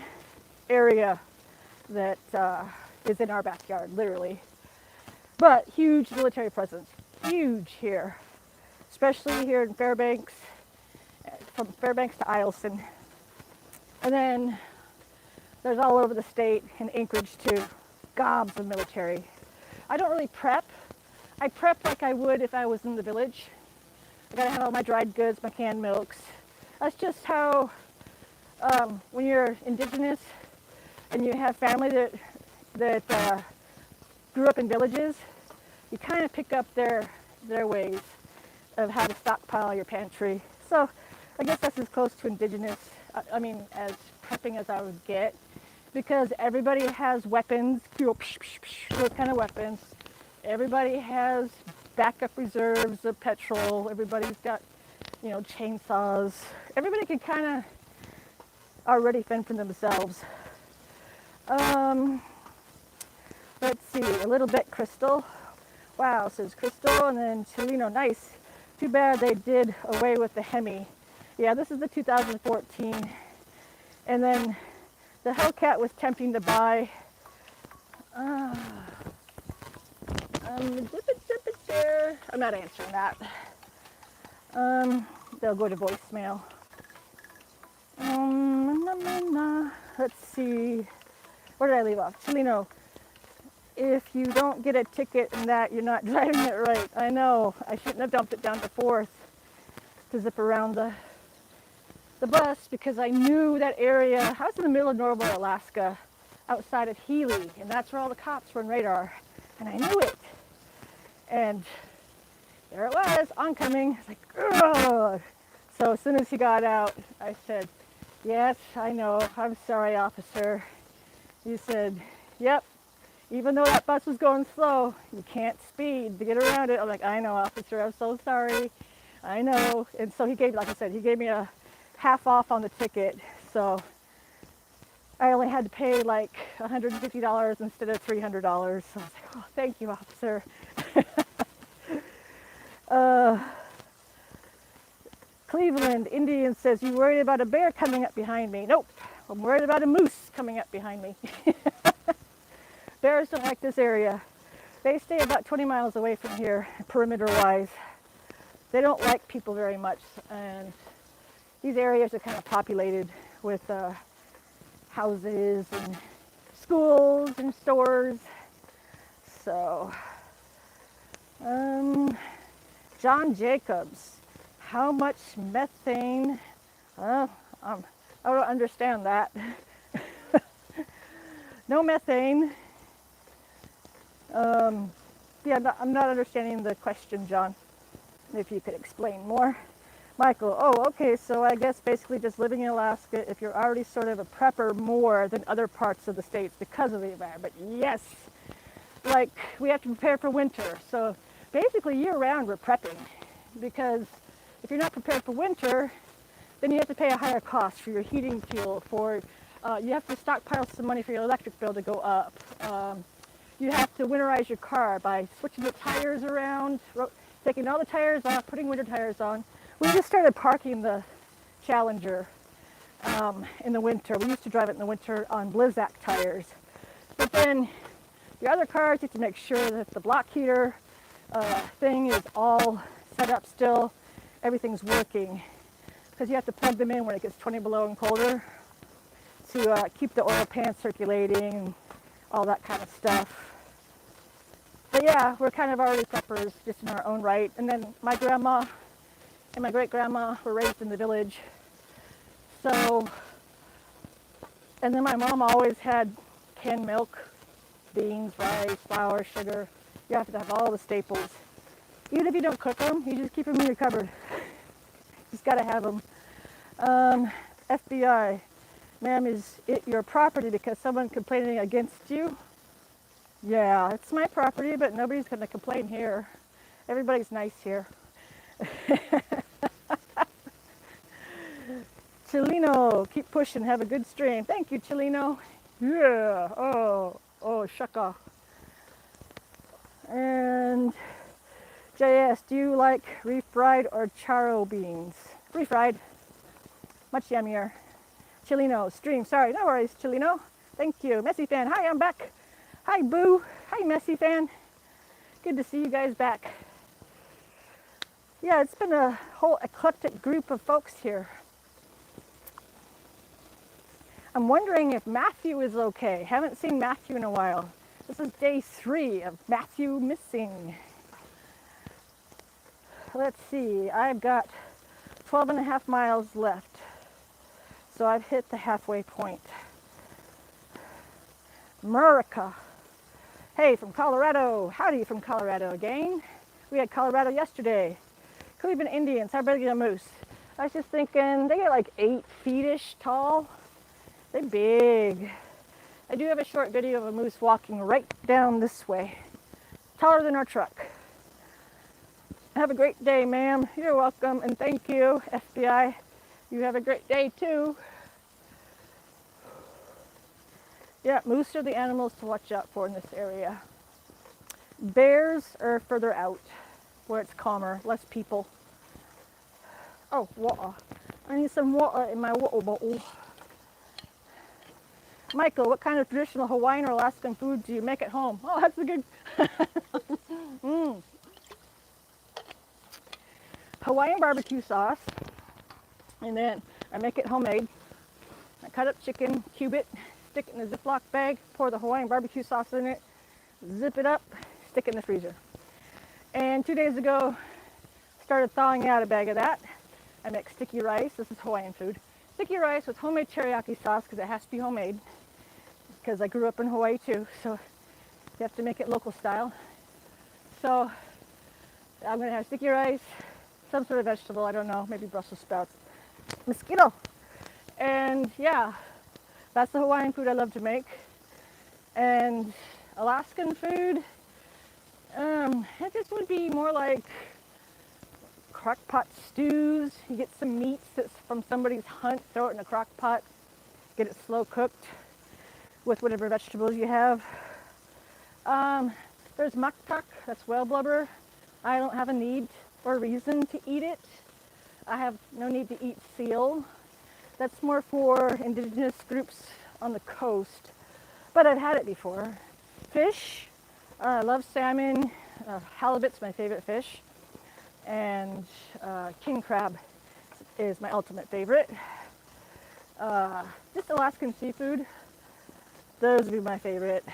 area that is in our backyard, literally. But huge military presence, huge here, especially here in Fairbanks, from Fairbanks to Eielson. And then there's all over the state, in Anchorage too, gobs of military. I don't really prep. I prep like I would if I was in the village. I gotta have all my dried goods, my canned milks. That's just how, when you're indigenous and you have family that grew up in villages, you kind of pick up their ways of how to stockpile your pantry. So I guess that's as close to indigenous, as prepping as I would get, because everybody has weapons, those kind of weapons. Everybody has backup reserves of petrol. Everybody's got, chainsaws. Everybody can kind of already fend for themselves. Let's see, a little bit Crystal. Wow, says Crystal, and then Chelino, nice. Too bad they did away with the Hemi. Yeah, this is the 2014. And then the Hellcat was tempting to buy. I'm not answering that. They'll go to voicemail. Let's see. Where did I leave off? Chelino, if you don't get a ticket in that, you're not driving it right. I know. I shouldn't have dumped it down to 4th to zip around the bus, because I knew that area. I was in the middle of Norway, Alaska, outside of Healy, and that's where all the cops were on radar. And I knew it. And there it was, oncoming. I was like, ugh. So as soon as he got out, I said, yes, I know. I'm sorry, officer. He said, yep. Even though that bus was going slow, you can't speed to get around it. I'm like, I know, officer. I'm so sorry. I know. And so he gave, like I said, he gave me a half off on the ticket. So I only had to pay like $150 instead of $300. So I was like, oh, thank you, officer. Cleveland Indian says, you worried about a bear coming up behind me? Nope. I'm worried about a moose coming up behind me. Bears don't like this area. They stay about 20 miles away from here, perimeter-wise. They don't like people very much, and these areas are kind of populated with houses and schools and stores. So, John Jacobs, how much methane? I don't understand that. No methane. I'm not understanding the question, John. If you could explain more. Michael, oh, okay, so I guess basically just living in Alaska, if you're already sort of a prepper more than other parts of the states because of the environment. Yes, like we have to prepare for winter. So basically year-round we're prepping, because if you're not prepared for winter, then you have to pay a higher cost for your heating fuel, you have to stockpile some money for your electric bill to go up. You have to winterize your car by switching the tires around, taking all the tires off, putting winter tires on. We just started parking the Challenger in the winter. We used to drive it in the winter on Blizzak tires. But then your other cars, you have to make sure that the block heater thing is all set up still. Everything's working, because you have to plug them in when it gets 20 below and colder to keep the oil pan circulating and all that kind of stuff. But yeah, we're kind of already preppers just in our own right. And then my grandma and my great-grandma were raised in the village. So, and then my mom always had canned milk, beans, rice, flour, sugar. You have to have all the staples. Even if you don't cook them, you just keep them in your cupboard. Just got to have them. FBI, ma'am, is it your property because someone complaining against you? Yeah, it's my property, but nobody's going to complain here. Everybody's nice here. Chilino, keep pushing. Have a good stream. Thank you, Chilino. Yeah. Oh, shaka. And JS, do you like refried or charo beans? Refried. Much yummier. Chilino, stream. Sorry, no worries, Chilino. Thank you. Messy fan. Hi, I'm back. Hi, Boo. Hi, Messy fan. Good to see you guys back. Yeah, it's been a whole eclectic group of folks here. I'm wondering if Matthew is okay. Haven't seen Matthew in a while. This is day 3 of Matthew missing. Let's see, I've got 12 and a half miles left. So I've hit the halfway point. America. Hey, from Colorado. Howdy from Colorado again. We had Colorado yesterday. Cleveland Indians, how big is a moose? I was just thinking, they get like 8 feet-ish tall. They're big. I do have a short video of a moose walking right down this way. Taller than our truck. Have a great day, ma'am. You're welcome, and thank you, FBI. You have a great day, too. Yeah, moose are the animals to watch out for in this area. Bears are further out, where it's calmer, less people. Oh, water. I need some water in my water bottle. Michael, what kind of traditional Hawaiian or Alaskan food do you make at home? Oh, that's a good... Hawaiian barbecue sauce, and then I make it homemade. I cut up chicken, cube it, stick it in a Ziploc bag, pour the Hawaiian barbecue sauce in it, zip it up, stick it in the freezer. And 2 days ago, started thawing out a bag of that. I make sticky rice. This is Hawaiian food. Sticky rice with homemade teriyaki sauce because it has to be homemade. Because I grew up in Hawaii too, so you have to make it local style. So I'm going to have sticky rice, some sort of vegetable, I don't know, maybe Brussels sprouts, mosquito. And yeah, that's the Hawaiian food I love to make. And Alaskan food, it just would be more like crock pot stews. You get some meats that's from somebody's hunt, throw it in a crock pot, get it slow cooked with whatever vegetables you have. There's maktak, that's whale blubber. I don't have a need or reason to eat it. I have no need to eat seal. That's more for indigenous groups on the coast, but I've had it before. Fish, I love salmon. Halibut's my favorite fish. And king crab is my ultimate favorite. Just Alaskan seafood. Those would be my favorite.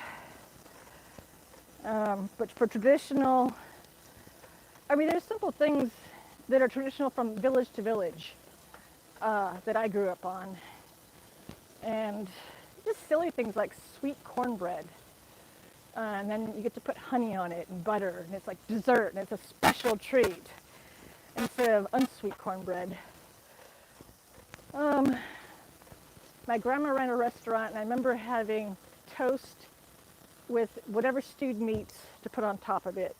But for traditional, I mean, there's simple things that are traditional from village to village that I grew up on. And just silly things like sweet cornbread. And then you get to put honey on it and butter, and it's like dessert, and it's a special treat instead of unsweet cornbread. My grandma ran a restaurant, and I remember having toast with whatever stewed meats to put on top of it.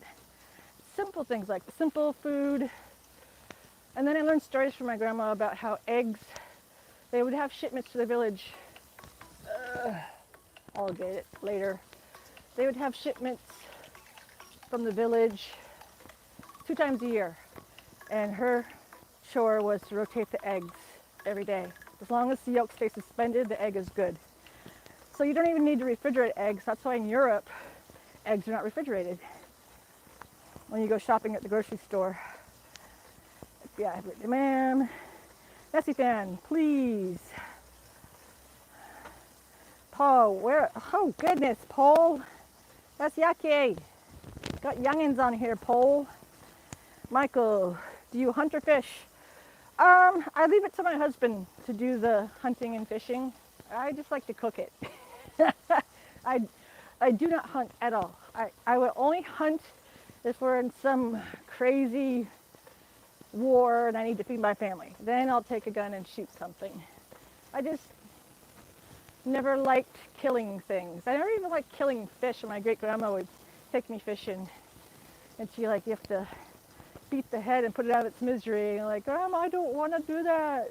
Simple things like simple food. And then I learned stories from my grandma about how eggs, they would have shipments to the village. I'll get it later. They would have shipments from the village 2 times a year. And her chore was to rotate the eggs every day. As long as the yolk stays suspended, the egg is good. So you don't even need to refrigerate eggs. That's why in Europe, eggs are not refrigerated when you go shopping at the grocery store. Yeah, ma'am. Messy fan, please. Paul, where? Oh, goodness, Paul. That's yucky. Got youngins on here, Paul. Michael, do you hunt or fish? I leave it to my husband to do the hunting and fishing. I just like to cook it. I, I do not hunt at all. I will only hunt if we're in some crazy war and I need to feed my family. Then I'll take a gun and shoot something. I just never liked killing things. I never even liked killing fish. My great grandma would take me fishing, and she like, you have to beat the head and put it out of its misery. And I'm like, Grandma, I don't want to do that.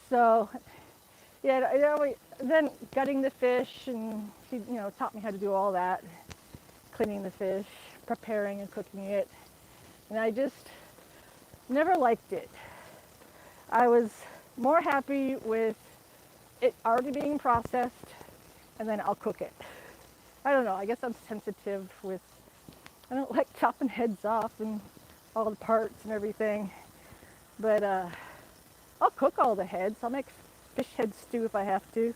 So, yeah, then gutting the fish, and she, taught me how to do all that, cleaning the fish, preparing and cooking it, and I just never liked it. I was more happy with it already being processed, and then I'll cook it. I don't know, I guess I'm sensitive with, I don't like chopping heads off and all the parts and everything, but I'll cook all the heads. I'll make fish head stew if I have to.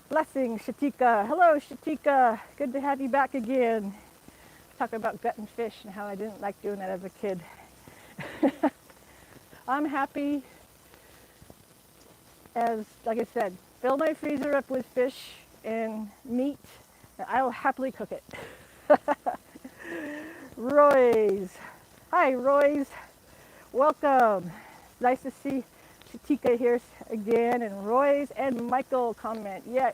Blessing, Shatika. Hello, Shatika. Good to have you back again. Talking about gutting fish and how I didn't like doing that as a kid. I'm happy as, like I said, fill my freezer up with fish and meat, and I'll happily cook it. Roy's. Hi, Roy's. Welcome. Nice to see Shatika here again, and Roy's and Michael comment. Yeah,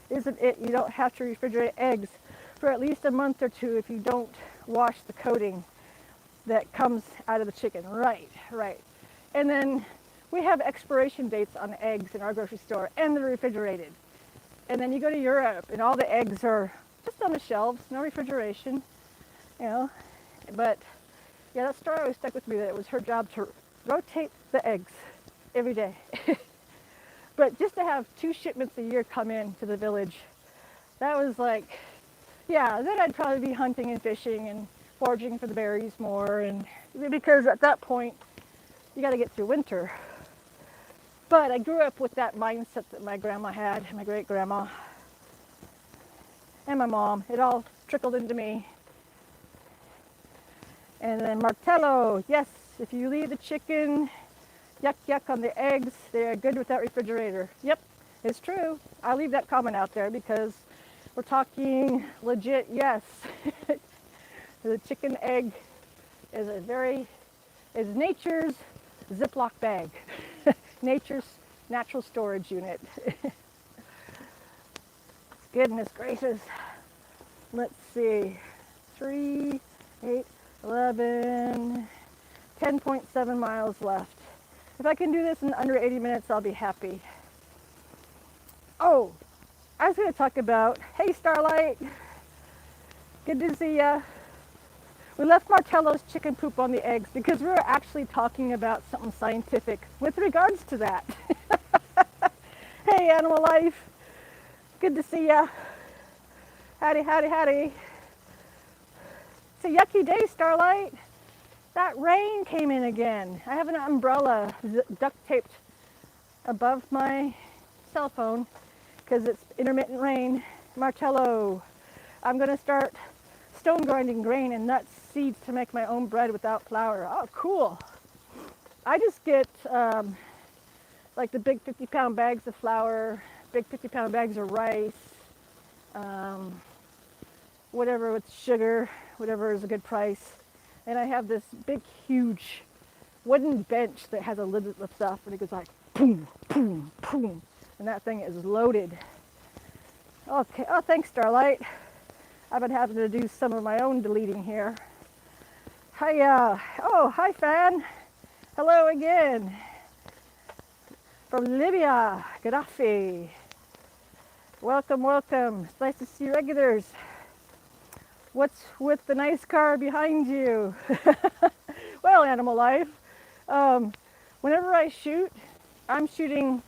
isn't it? You don't have to refrigerate eggs for at least a month or two if you don't wash the coating that comes out of the chicken. Right. And then we have expiration dates on eggs in our grocery store, and they're refrigerated. And then you go to Europe, and all the eggs are just on the shelves, no refrigeration, But yeah, that story always stuck with me, that it was her job to rotate the eggs every day. But just to have 2 shipments a year come in to the village, that was like, yeah, then I'd probably be hunting and fishing and foraging for the berries more, and because at that point you got to get through winter. But I grew up with that mindset that my grandma had, my great grandma, and my mom. It all trickled into me. And then Martello, yes, if you leave the chicken yuck on the eggs, they are good without refrigerator. Yep, it's true. I'll leave that comment out there because we're talking legit, yes. The chicken egg is nature's Ziploc bag. Nature's natural storage unit. Goodness gracious. Let's see. 3, 8, 11, 10.7 miles left. If I can do this in under 80 minutes, I'll be happy. Oh, I was going to talk about, hey Starlight, good to see ya. We left Martello's chicken poop on the eggs because we were actually talking about something scientific with regards to that. Hey Animal Life, good to see ya. Howdy. It's a yucky day, Starlight. That rain came in again. I have an umbrella duct taped above my cell phone because it's intermittent rain. Martello, I'm going to start stone grinding grain and nuts, seeds to make my own bread without flour. Oh, cool. I just get like the big 50-pound bags of flour, big 50-pound bags of rice, whatever with sugar, whatever is a good price. And I have this big, huge wooden bench that has a lid that lifts up, and it goes like boom, boom, boom. And that thing is loaded. Okay, oh, thanks, Starlight. I've been having to do some of my own deleting here. Hiya. Oh, hi, Fan. Hello again. From Libya, Gaddafi. Welcome. It's nice to see regulars. What's with the nice car behind you? Well, Animal Life, whenever I shoot, I'm shooting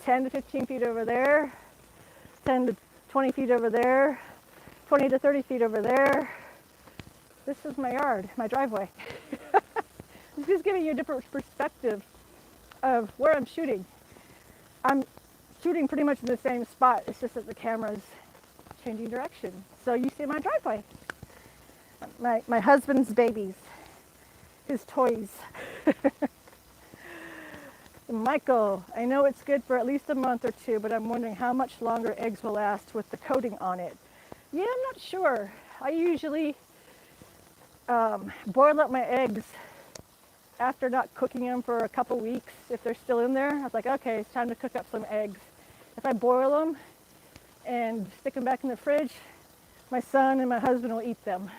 10 to 15 feet over there, 10 to 20 feet over there, 20 to 30 feet over there. This is my yard, my driveway. It's just giving you a different perspective of where I'm shooting. I'm shooting pretty much in the same spot. It's just that the camera's changing direction. So you see my driveway. My husband's babies. his toys. Michael, I know it's good for at least a month or two, but I'm wondering how much longer eggs will last with the coating on it. Yeah, I'm not sure. I usually boil up my eggs after not cooking them for a couple weeks. If they're still in there, I was like, okay, it's time to cook up some eggs. If I boil them and stick them back in the fridge, my son and my husband will eat them.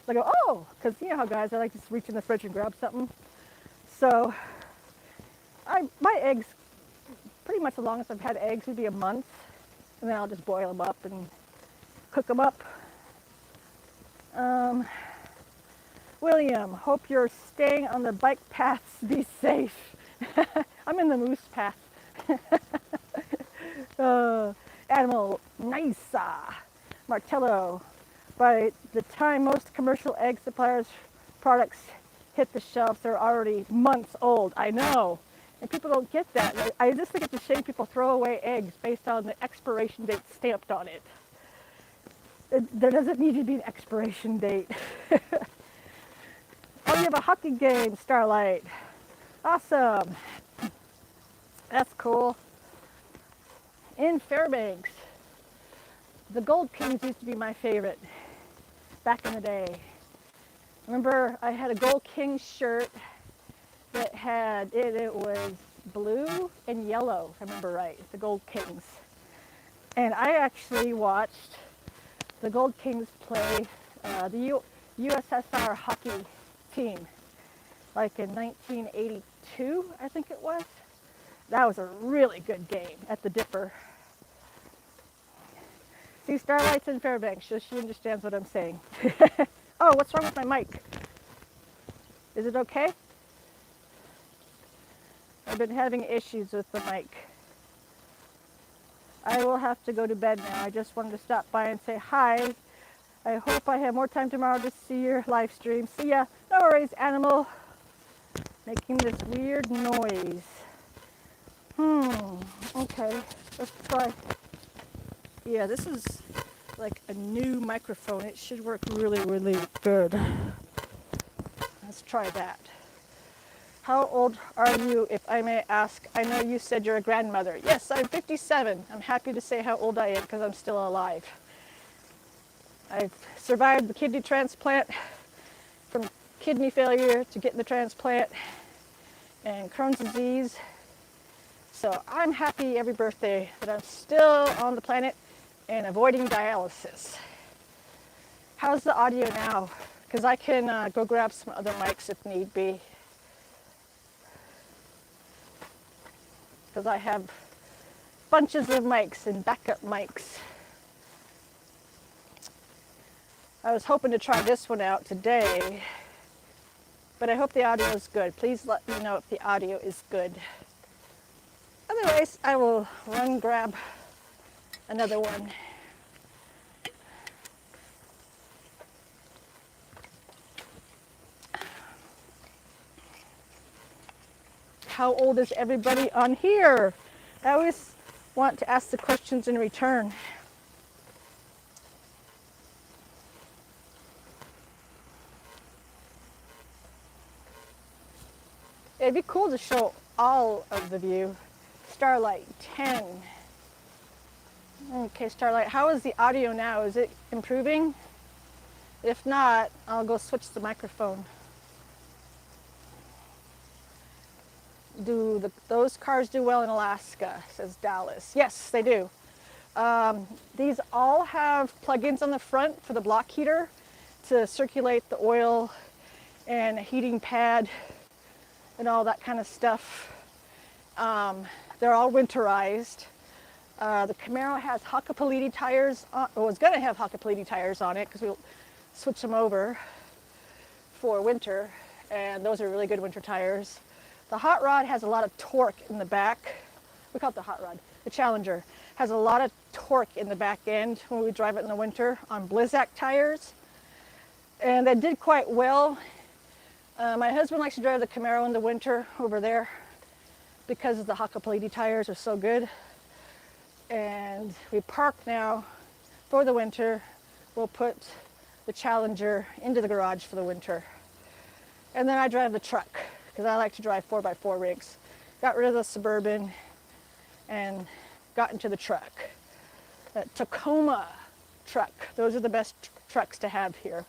I go, oh, because you know how guys, I like to just reach in the fridge and grab something. So my eggs, pretty much as long as I've had eggs, would be a month. And then I'll just boil them up and cook them up. William, hope you're staying on the bike paths. Be safe. I'm in the moose path. Animal, nice. Martello, by the time most commercial egg suppliers products hit the shelves, they're already months old. I know. And people don't get that. I just think it's a shame people throw away eggs based on the expiration date stamped on it. There doesn't need to be an expiration date. Oh, you have a hockey game, Starlight. Awesome. That's cool. In Fairbanks, the Gold Kings used to be my favorite back in the day. Remember, I had a Gold King shirt that had, it was blue and yellow, if I remember right, the Gold Kings. And I actually watched the Gold Kings play the USSR hockey team, like in 1982, I think it was. That was a really good game at the Dipper. See, Starlight's in Fairbanks, so she understands what I'm saying. Oh, what's wrong with my mic? Is it okay? I've been having issues with the mic. I will have to go to bed now. I just wanted to stop by and say hi. I hope I have more time tomorrow to see your live stream. See ya. No worries, animal. Making this weird noise. Okay. Let's try. Yeah, this is like a new microphone. It should work really, really good. Let's try that. How old are you, if I may ask? I know you said you're a grandmother. Yes, I'm 57. I'm happy to say how old I am because I'm still alive. I've survived the kidney transplant, from kidney failure to getting the transplant, and Crohn's disease. So I'm happy every birthday that I'm still on the planet and avoiding dialysis. How's the audio now? Because I can go grab some other mics if need be. Because I have bunches of mics and backup mics. I was hoping to try this one out today, but I hope the audio is good. Please let me know if the audio is good. Otherwise, I will run grab another one. How old is everybody on here? I always want to ask the questions in return. It'd be cool to show all of the view. Starlight 10. Okay, Starlight, how is the audio now? Is it improving? If not, I'll go switch the microphone. Do those cars do well in Alaska, says Dallas. Yes, they do. These all have plug-ins on the front for the block heater to circulate the oil and a heating pad and all that kind of stuff. They're all winterized. The Camaro has Hakkapeliitta tires on, or was going to have Hakkapeliitta tires on it because we'll switch them over for winter, and those are really good winter tires. The Hot Rod has a lot of torque in the back. We call it the Hot Rod. The Challenger has a lot of torque in the back end when we drive it in the winter on Blizzak tires, and that did quite well. My husband likes to drive the Camaro in the winter over there because the Hakkapeliitta tires are so good. And we park now for the winter. We'll put the Challenger into the garage for the winter. And then I drive the truck because I like to drive 4x4 rigs. Got rid of the Suburban and got into the truck. That Tacoma truck. Those are the best trucks to have here.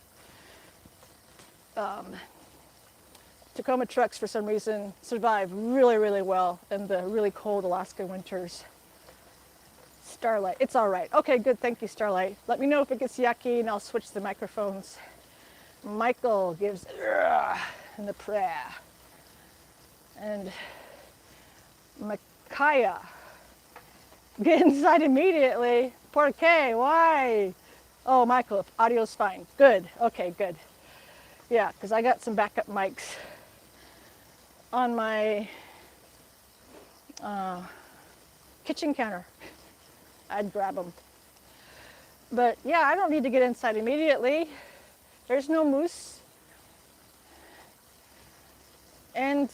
Tacoma trucks, for some reason, survive really, really well in the really cold Alaska winters. Starlight, it's all right. Okay, good, thank you, Starlight. Let me know if it gets yucky and I'll switch the microphones. Michael gives in the prayer. And Micaiah, get inside immediately. Por qué? Why? Oh, Michael, if audio's fine. Good, okay, good. Yeah, because I got some backup mics on my kitchen counter. I'd grab them. But yeah, I don't need to get inside immediately. There's no moose. And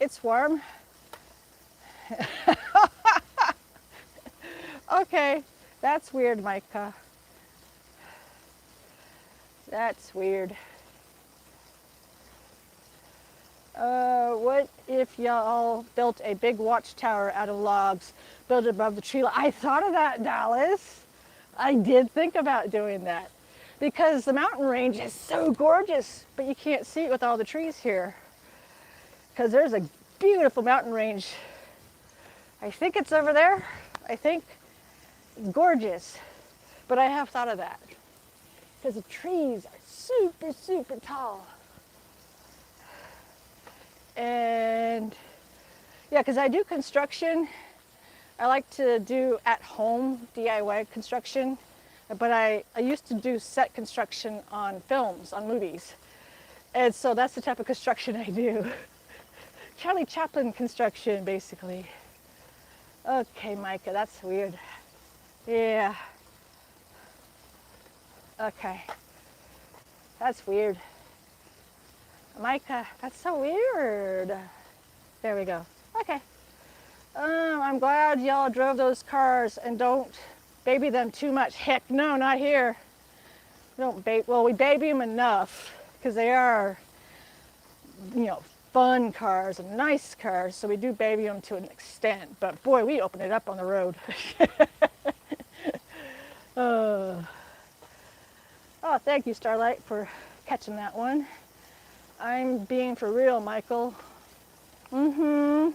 it's warm. Okay, that's weird, Micah. That's weird. What if y'all built a big watchtower out of logs, built it above the tree line? I thought of that, Dallas. I did think about doing that because the mountain range is so gorgeous, but you can't see it with all the trees here because there's a beautiful mountain range. I think it's over there. I think it's gorgeous, but I have thought of that because the trees are super, super tall. And yeah, because I do construction. I like to do at-home DIY construction, but I used to do set construction on films, on movies. And so that's the type of construction I do. Charlie Chaplin construction, basically. Okay, Micah, that's weird. Yeah. Okay. That's weird. Micah, that's so weird. There we go. Okay. I'm glad y'all drove those cars and don't baby them too much. Heck no, not here. We don't well, we baby them enough because they are, fun cars and nice cars. So we do baby them to an extent. But boy, we open it up on the road. Oh, thank you, Starlight, for catching that one. I'm being for real, Michael. Mm-hmm.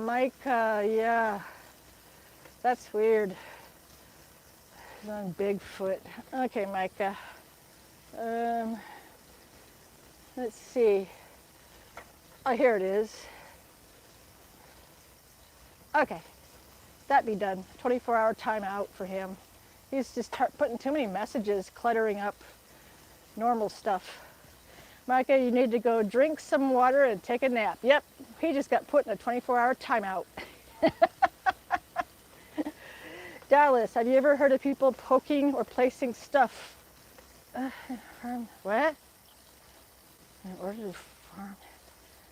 Micah, yeah. That's weird. He's on Bigfoot. Okay, Micah. Let's see. Oh, here it is. Okay. That be done. 24-hour timeout for him. He's just putting too many messages, cluttering up normal stuff. Micah, you need to go drink some water and take a nap. Yep, he just got put in a 24-hour timeout. Dallas, have you ever heard of people poking or placing stuff? What? In order to farm.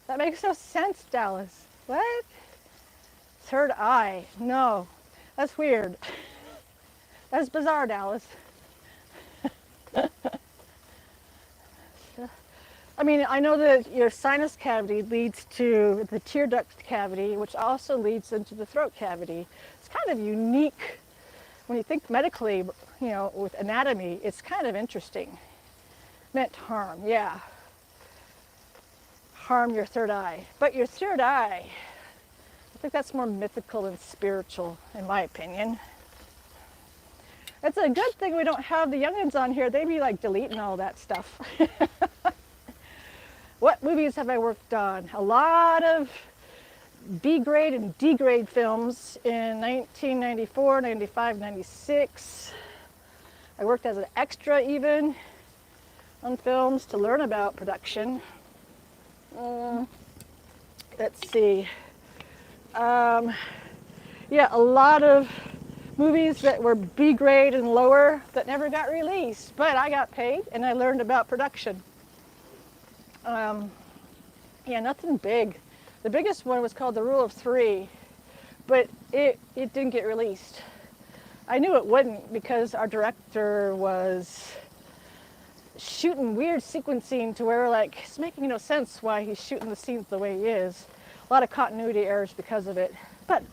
That makes no sense, Dallas. What? Third eye. No, that's weird. That's bizarre, Dallas. I mean, I know that your sinus cavity leads to the tear duct cavity, which also leads into the throat cavity. It's kind of unique when you think medically, with anatomy. It's kind of interesting. Meant harm, yeah. Harm your third eye. But your third eye, I think that's more mythical than spiritual, in my opinion. It's a good thing we don't have the youngins on here. They'd be like deleting all that stuff. What movies have I worked on? A lot of B-grade and D-grade films in 1994, 95, 96. I worked as an extra even on films to learn about production. Let's see. Yeah, a lot of movies that were B-grade and lower that never got released, but I got paid and I learned about production. Yeah, nothing big. The biggest one was called The Rule of Three, but it didn't get released. I knew it wouldn't because our director was shooting weird sequencing to where like it's making no sense why he's shooting the scenes the way he is. A lot of continuity errors because of it. But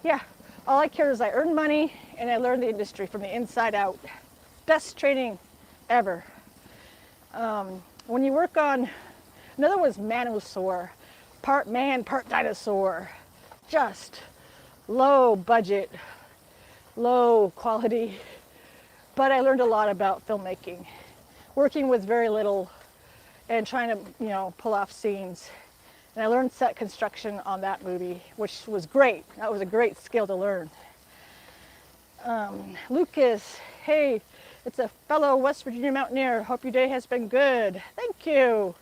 yeah, all I care is I earned money and I learned the industry from the inside out. Best training ever. When you work on, another was Manosaur, part man, part dinosaur. Just low budget, low quality, but I learned a lot about filmmaking, working with very little and trying to, pull off scenes. And I learned set construction on that movie, which was great. That was a great skill to learn. Lucas, hey, it's a fellow West Virginia mountaineer. Hope your day has been good. Thank you.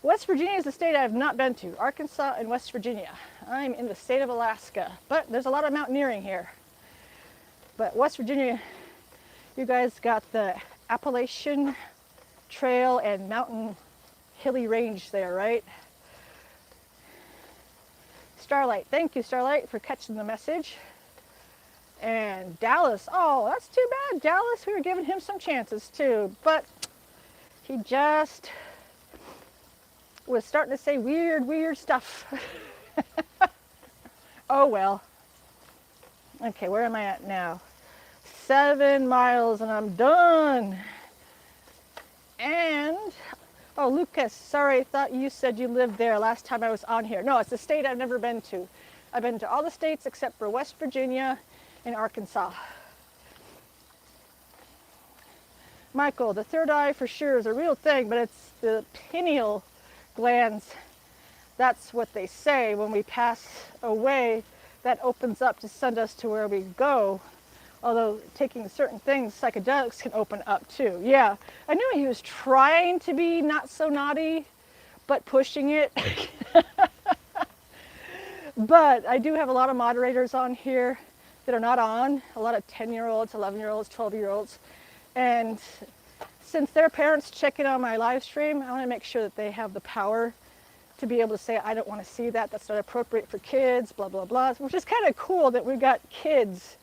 West Virginia is the state I have not been to. Arkansas and West Virginia. I'm in the state of Alaska, but there's a lot of mountaineering here. But West Virginia, you guys got the Appalachian Trail and mountain hilly range there, right? Starlight, thank you, Starlight, for catching the message. And Dallas, oh, that's too bad, Dallas. We were giving him some chances too, but he just was starting to say weird stuff. Oh well. Okay, where am I at now? 7 miles and I'm done. And, oh, Lucas, sorry, I thought you said you lived there last time I was on here. No, it's a state I've never been to. I've been to all the states except for West Virginia and Arkansas. Michael, the third eye for sure is a real thing, but it's the pineal glands. That's what they say when we pass away. That opens up to send us to where we go. Although taking certain things, psychedelics can open up too. Yeah, I knew he was trying to be not so naughty, but pushing it. But I do have a lot of moderators on here that are not on, a lot of 10-year-olds, 11-year-olds, 12-year-olds. And since their parents check in on my live stream, I want to make sure that they have the power to be able to say, I don't want to see that, that's not appropriate for kids, blah, blah, blah. Which is kind of cool that we've got kids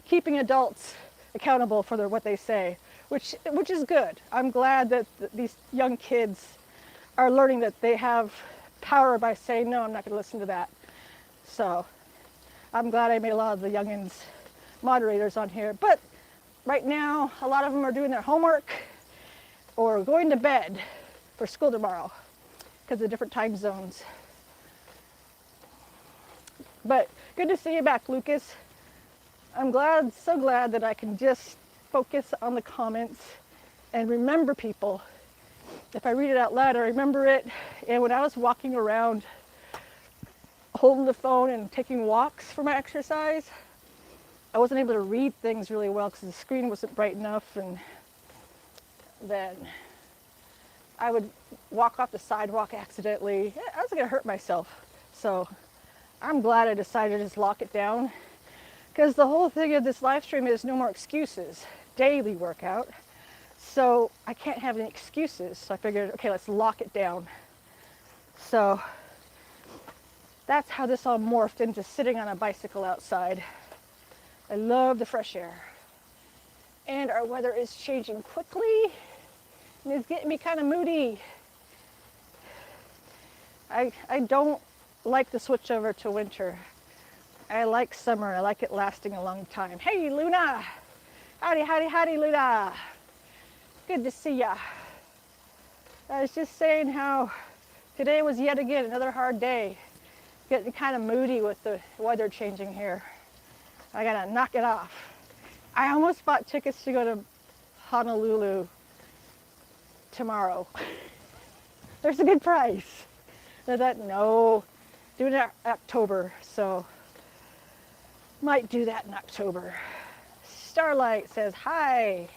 keeping adults accountable for what they say, which is good. I'm glad that these young kids are learning that they have power by saying, no, I'm not going to listen to that. So I'm glad I made a lot of the youngins moderators on here. But right now, a lot of them are doing their homework or going to bed for school tomorrow because of different time zones. But good to see you back, Lucas. I'm glad, so glad that I can just focus on the comments and remember people. If I read it out loud, I remember it. And when I was walking around holding the phone and taking walks for my exercise, I wasn't able to read things really well because the screen wasn't bright enough, and then I would walk off the sidewalk accidentally. I was going to hurt myself. So I'm glad I decided to just lock it down, because the whole thing of this live stream is no more excuses. Daily workout. So I can't have any excuses. So I figured, okay, let's lock it down. So that's how this all morphed into sitting on a bicycle outside. I love the fresh air. And our weather is changing quickly, and it's getting me kind of moody. I don't like the switch over to winter. I like summer. I like it lasting a long time. Hey, Luna. Howdy, howdy, howdy, Luna. Good to see ya. I was just saying how today was yet again another hard day. Getting kind of moody with the weather changing here. I gotta knock it off. I almost bought tickets to go to Honolulu tomorrow. There's a good price. I thought, no, do it in October. So might do that in October. Starlight says hi.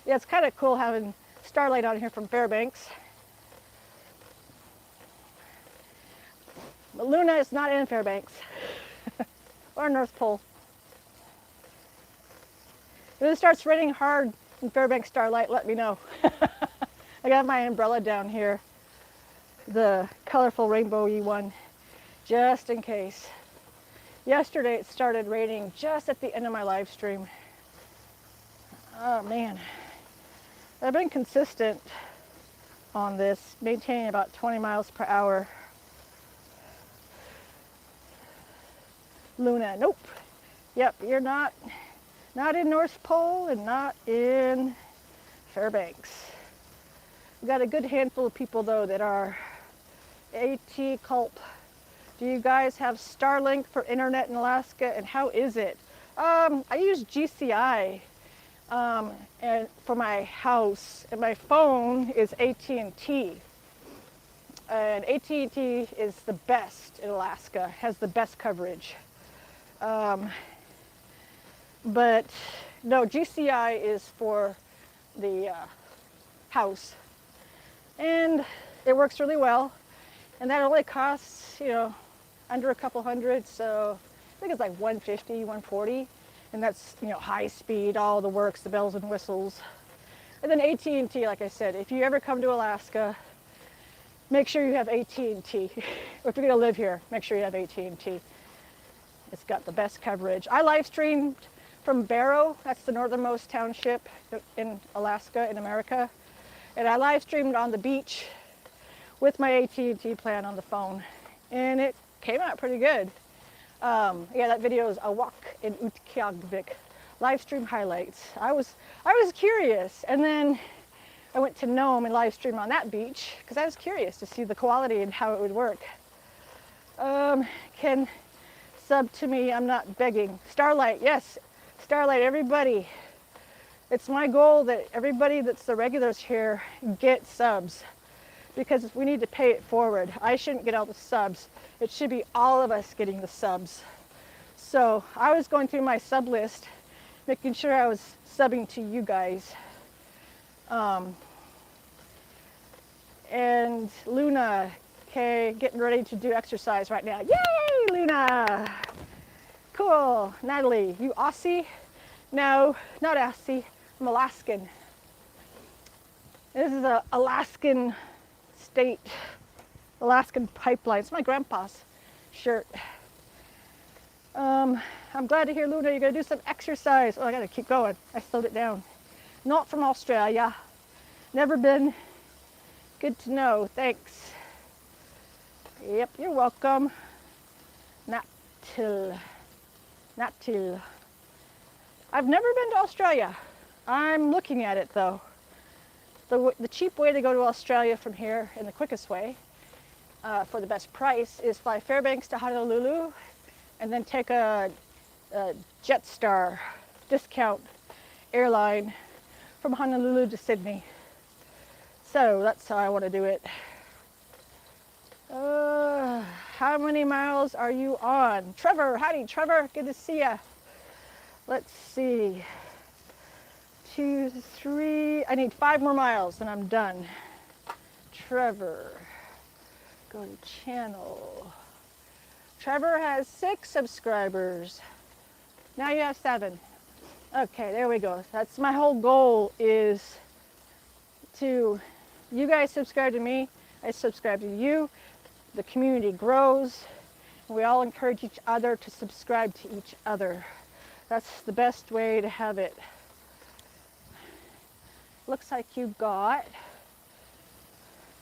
Yeah, it's kind of cool having Starlight on here from Fairbanks. But Luna is not in Fairbanks or North Pole. If it starts raining hard in Fairbanks, Starlight, let me know. I got my umbrella down here, the colorful rainbow-y one, just in case. Yesterday it started raining just at the end of my live stream. Oh man, I've been consistent on this, maintaining about 20 miles per hour. Luna, nope. Yep, you're not in North Pole and not in Fairbanks. We've got a good handful of people though that are AT Culp. Do you guys have Starlink for internet in Alaska, and how is it? I use GCI and for my house, and my phone is AT&T. And AT&T is the best in Alaska, has the best coverage. But no, GCI is for the house, and it works really well. And that only costs, under a couple hundred. So I think it's like 150, 140, and that's high speed, all the works, the bells and whistles. And then AT&T, like I said, if you ever come to Alaska, make sure you have AT&T. Or if you're gonna live here, make sure you have AT&T. It's got the best coverage. I live streamed from Barrow, that's the northernmost township in Alaska, in America. And I live streamed on the beach with my AT&T plan on the phone. And it came out pretty good. Yeah, that video is a walk in Utqiagvik, live stream highlights. I was curious, and then I went to Nome and live stream on that beach because I was curious to see the quality and how it would work. Can sub to me, I'm not begging. Starlight, yes, Starlight, everybody. It's my goal that everybody that's the regulars here get subs, because we need to pay it forward. I shouldn't get all the subs. It should be all of us getting the subs. So I was going through my sub list, making sure I was subbing to you guys. And Luna, okay, getting ready to do exercise right now. Yay, Luna! Cool. Natalie, you Aussie? No, not Aussie. I'm Alaskan. This is a Alaskan state, Alaskan pipeline. It's my grandpa's shirt. I'm glad to hear, Luna, you're gonna do some exercise. Oh, I gotta keep going. I slowed it down. Not from Australia. Never been. Good to know. Thanks. Yep, you're welcome. Natil. I've never been to Australia. I'm looking at it though. The cheap way to go to Australia from here, and the quickest way for the best price, is fly Fairbanks to Honolulu and then take a Jetstar discount airline from Honolulu to Sydney. So that's how I want to do it. How many miles are you on? Trevor, howdy Trevor, good to see ya. Let's see. 2, 3, I need 5 more miles and I'm done. Trevor, go to channel. Trevor has 6 subscribers. Now you have 7. Okay, there we go. That's my whole goal, is to, you guys subscribe to me, I subscribe to you, the community grows, and we all encourage each other to subscribe to each other. That's the best way to have it. Looks like you got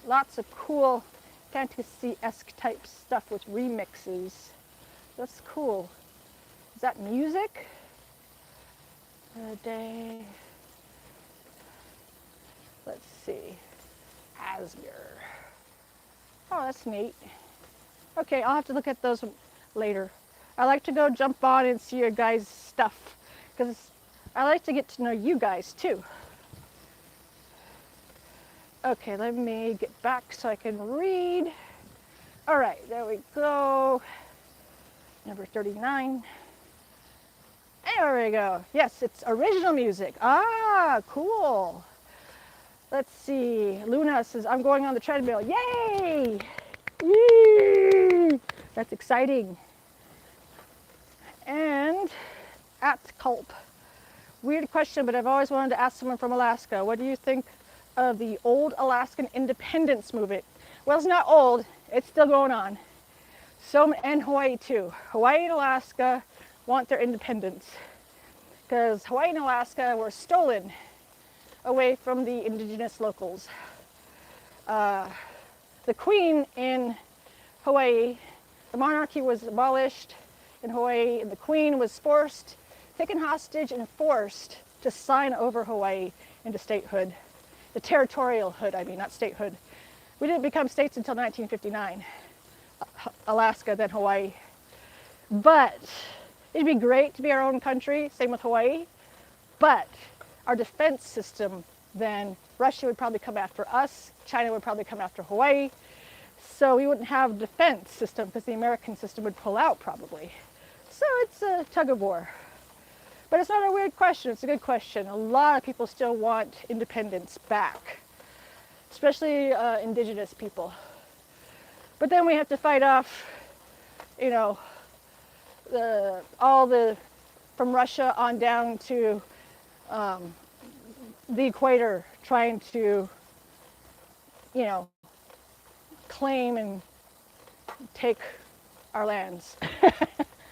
lots of cool fantasy-esque type stuff with remixes. That's cool. Is that music? A day. Let's see. Asger. Oh, that's neat. Okay, I'll have to look at those later. I like to go jump on and see your guys' stuff, because I like to get to know you guys too. Okay, let me get back so I can read. All right, there we go. Number 39. There we go. Yes, it's original music. Ah, cool. Let's see. Luna says, I'm going on the treadmill. Yay! Yay! That's exciting. And at Culp. Weird question, but I've always wanted to ask someone from Alaska. What do you think of the old Alaskan independence movement? Well, it's not old. It's still going on. So, and Hawaii too. Hawaii and Alaska want their independence. because Hawaii and Alaska were stolen away from the indigenous locals. The queen in Hawaii, the monarchy was abolished in Hawaii, and the queen was forced, taken hostage, and forced to sign over Hawaii into statehood. The territorial hood, I mean, not statehood. We didn't become states until 1959, Alaska, then Hawaii. But it'd be great to be our own country, same with Hawaii, but our defense system, then Russia would probably come after us, China would probably come after Hawaii, so we wouldn't have a defense system because the American system would pull out probably. So it's a tug of war. But it's not a weird question, it's a good question. A lot of people still want independence back, especially indigenous people. But then we have to fight off, you know, from Russia on down to the equator, trying to, you know, claim and take our lands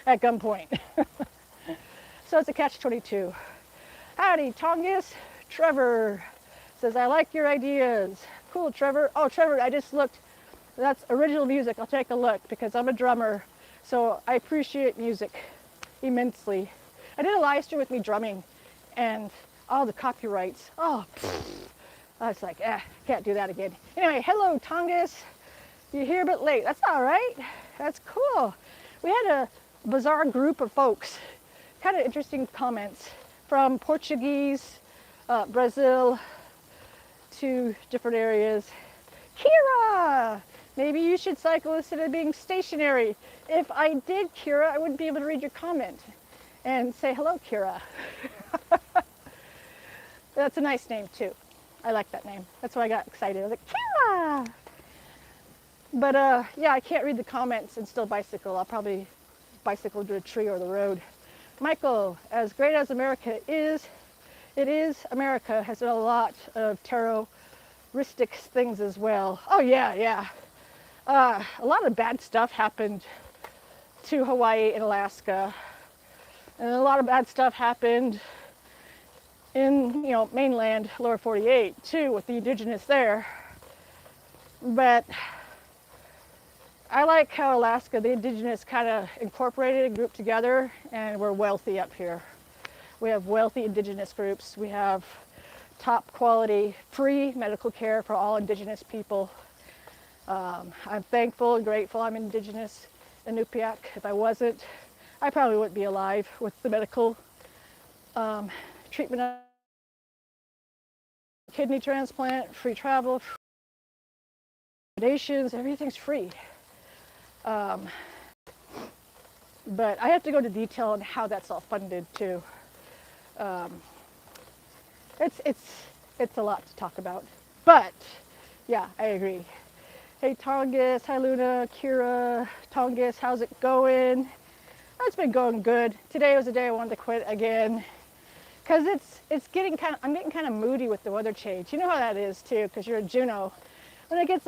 at gunpoint. So it's a catch-22. Howdy, Tongass. Trevor says, I like your ideas. Cool, Trevor. Oh, Trevor, I just looked. That's original music. I'll take a look because I'm a drummer. So I appreciate music immensely. I did a live stream with me drumming and all the copyrights. Oh, I was like, can't do that again. Anyway, hello, Tongass. You're here a bit late. That's all right. That's cool. We had a bizarre group of folks. Kind of interesting comments from Portuguese, Brazil, to different areas. Kira! Maybe you should cycle instead of being stationary. If I did, Kira, I wouldn't be able to read your comment and say, hello, Kira. That's a nice name, too. I like that name. That's why I got excited. I was like, Kira! But, yeah, I can't read the comments and still bicycle. I'll probably bicycle to a tree or the road. Michael, as great as America is, America has done a lot of terroristic things as well. Oh, yeah. A lot of bad stuff happened to Hawaii and Alaska. And a lot of bad stuff happened in, you know, mainland, lower 48, too, with the indigenous there. But I like how Alaska, the indigenous, kind of incorporated and grouped together, and we're wealthy up here. We have wealthy indigenous groups. We have top quality, free medical care for all indigenous people. I'm thankful and grateful I'm indigenous Inupiaq. If I wasn't, I probably wouldn't be alive with the medical treatment of kidney transplant, free travel, accommodations, everything's free. But I have to go into detail on how that's all funded too. It's a lot to talk about. But yeah, I agree. Hey Tongass, hi Luna, Kira, Tongass, how's it going? It's been going good. Today was the day I wanted to quit again. Cause it's getting I'm getting kind of moody with the weather change. You know how that is too, because you're a Juno. When it gets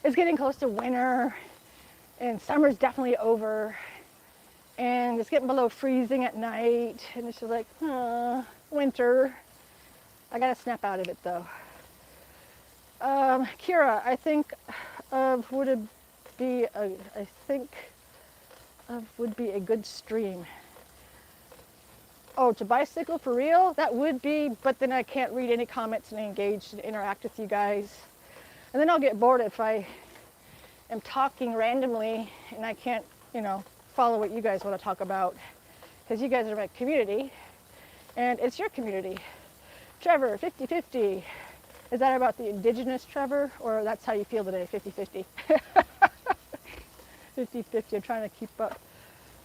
it's getting close to winter, and summer's definitely over, and it's getting below freezing at night, and it's just like, winter. I gotta snap out of it though. Kira, I think would be a good stream. Oh, to bicycle for real? That would be, but then I can't read any comments and engage and interact with you guys. And then I'll get bored if I am talking randomly and I can't, follow what you guys want to talk about. Because you guys are my community, and it's your community. Trevor, 50-50. Is that about the indigenous Trevor, or that's how you feel today, 50-50? 50-50, I'm trying to keep up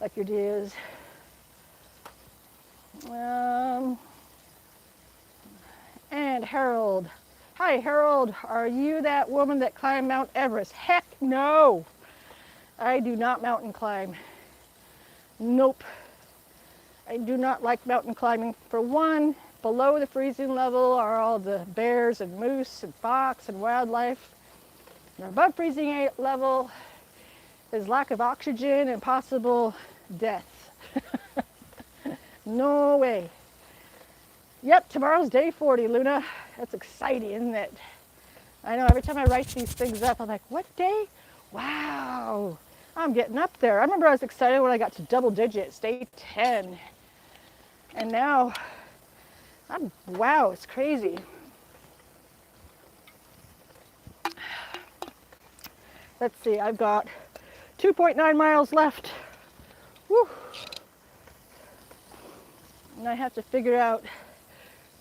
like your ideas. And Harold. Hi, Harold. Are you that woman that climbed Mount Everest? Heck no. I do not mountain climb. Nope. I do not like mountain climbing. For one, below the freezing level are all the bears and moose and fox and wildlife. And above freezing level is lack of oxygen and possible death. No way. Yep, tomorrow's day 40, Luna. That's exciting, isn't it? I know every time I write these things up, I'm like, what day? Wow, I'm getting up there. I remember I was excited when I got to double digits, day 10. And now, wow, it's crazy. Let's see, I've got 2.9 miles left. Woo. And I have to figure out,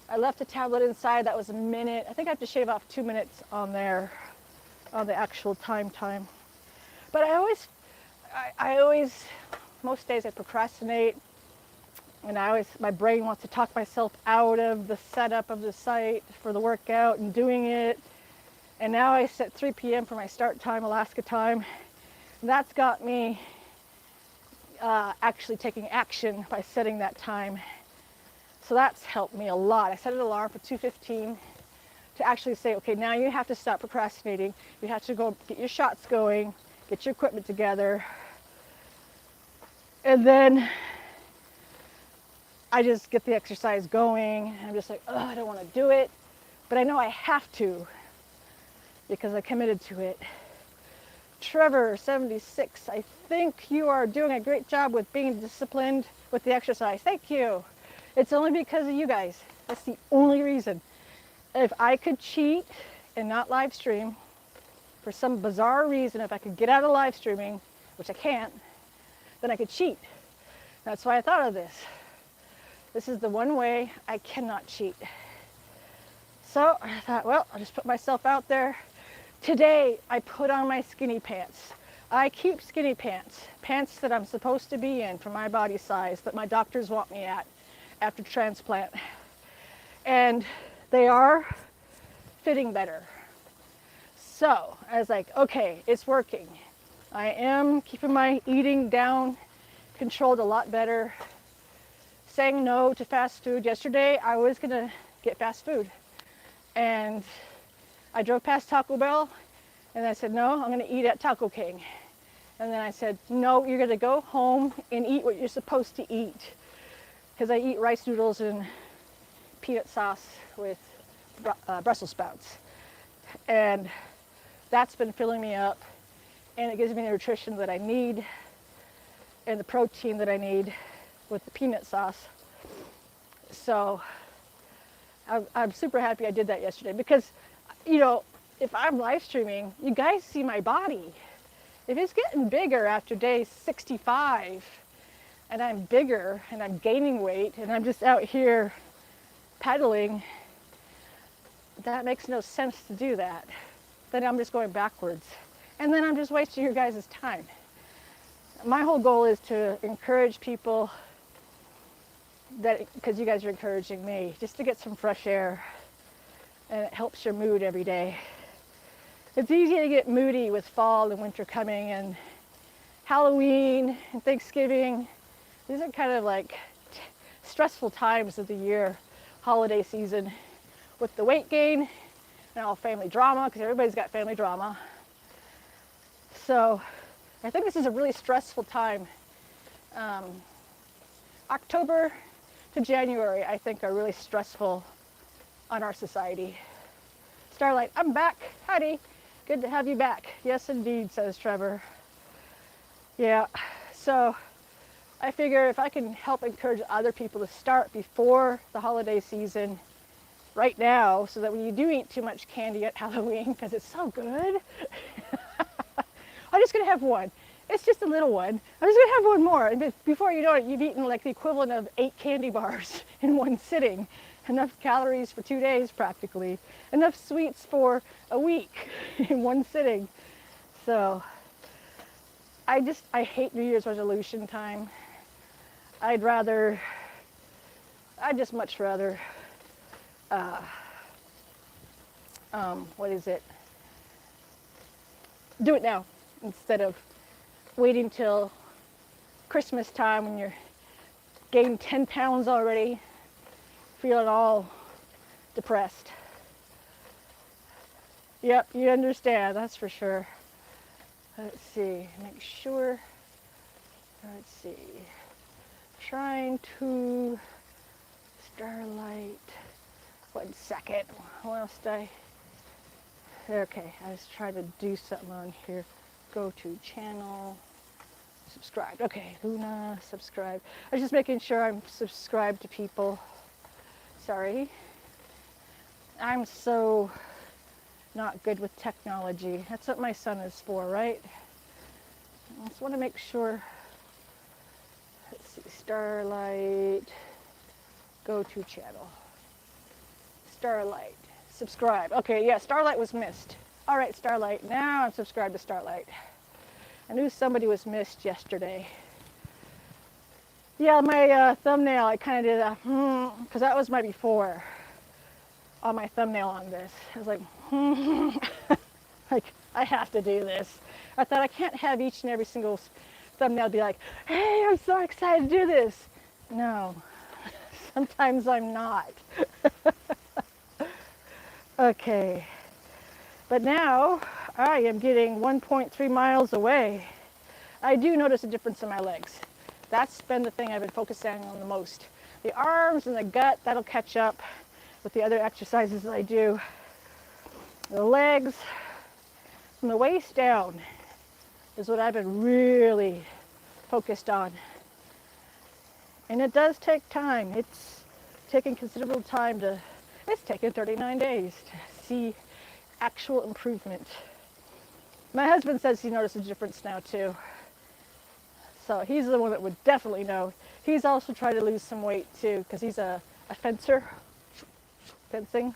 I left the tablet inside, that was a minute. I think I have to shave off 2 minutes on there, on the actual time. But I always, most days I procrastinate, and my brain wants to talk myself out of the setup of the site for the workout and doing it. And now I set 3 p.m. for my start time, Alaska time. That's got me actually taking action by setting that time. So that's helped me a lot. I set an alarm for 2:15 to actually say, okay, now you have to stop procrastinating. You have to go get your shots going, get your equipment together. And then I just get the exercise going. I'm just like, oh, I don't want to do it. But I know I have to because I committed to it. Trevor, 76, I think you are doing a great job with being disciplined with the exercise. Thank you. It's only because of you guys. That's the only reason. If I could cheat and not live stream, for some bizarre reason, if I could get out of live streaming, which I can't, then I could cheat. That's why I thought of this. This is the one way I cannot cheat. So I thought, well, I'll just put myself out there. Today, I put on my skinny pants. I keep skinny pants, pants that I'm supposed to be in for my body size, that my doctors want me at after transplant. And they are fitting better. So I was like, okay, it's working. I am keeping my eating down, controlled a lot better. Saying no to fast food. Yesterday, I was gonna get fast food. And I drove past Taco Bell and I said, no, I'm gonna eat at Taco King. And then I said, no, you're gonna go home and eat what you're supposed to eat. Because I eat rice noodles and peanut sauce with Brussels sprouts. And that's been filling me up. And it gives me the nutrition that I need and the protein that I need with the peanut sauce. So I'm super happy I did that yesterday because, you know, if I'm live streaming, you guys see my body. If it's getting bigger after day 65 and I'm bigger and I'm gaining weight and I'm just out here pedaling, that makes no sense to do that. Then I'm just going backwards. And then I'm just wasting your guys' time. My whole goal is to encourage people that, because you guys are encouraging me, just to get some fresh air, and it helps your mood every day. It's easy to get moody with fall and winter coming, and Halloween and Thanksgiving. These are kind of like stressful times of the year, holiday season, with the weight gain and all family drama, because everybody's got family drama. So I think this is a really stressful time. October to January, I think, are really stressful on our society. Starlight, I'm back. Howdy. Good to have you back. Yes, indeed, says Trevor. Yeah, so I figure if I can help encourage other people to start before the holiday season right now, so that when you do eat too much candy at Halloween, because it's so good, I'm just going to have one. It's just a little one. I'm just going to have one more. And before you know it, you've eaten like the equivalent of 8 candy bars in one sitting. Enough calories for 2 days practically. Enough sweets for a week in one sitting. So I hate New Year's resolution time. I'd just much rather, do it now instead of waiting till Christmas time when you're gained 10 pounds already, feeling all depressed. Yep, you understand, that's for sure. Let's see, make sure. Let's see. Trying to Starlight. 1 second. Whilst okay, I was trying to do something on here. Go to channel. Subscribe. Okay, Luna, subscribe. I was just making sure I'm subscribed to people. Sorry. I'm so not good with technology. That's what my son is for, right? I just want to make sure. Let's see, Starlight, go to channel. Starlight, subscribe. Okay, yeah, Starlight was missed. All right, Starlight, now I'm subscribed to Starlight. I knew somebody was missed yesterday. Yeah, my thumbnail, I kind of did a, because that was my before on my thumbnail on this. I was like, like, I have to do this. I thought I can't have each and every single thumbnail be like, hey, I'm so excited to do this. No, sometimes I'm not. Okay, but now I am getting 1.3 miles away. I do notice a difference in my legs. That's been the thing I've been focusing on the most. The arms and the gut, that'll catch up with the other exercises that I do. The legs, from the waist down, is what I've been really focused on. And it does take time. It's taken considerable time it's taken 39 days to see actual improvement. My husband says he noticed a difference now too. So he's the one that would definitely know. He's also trying to lose some weight too, because he's a fencer, fencing.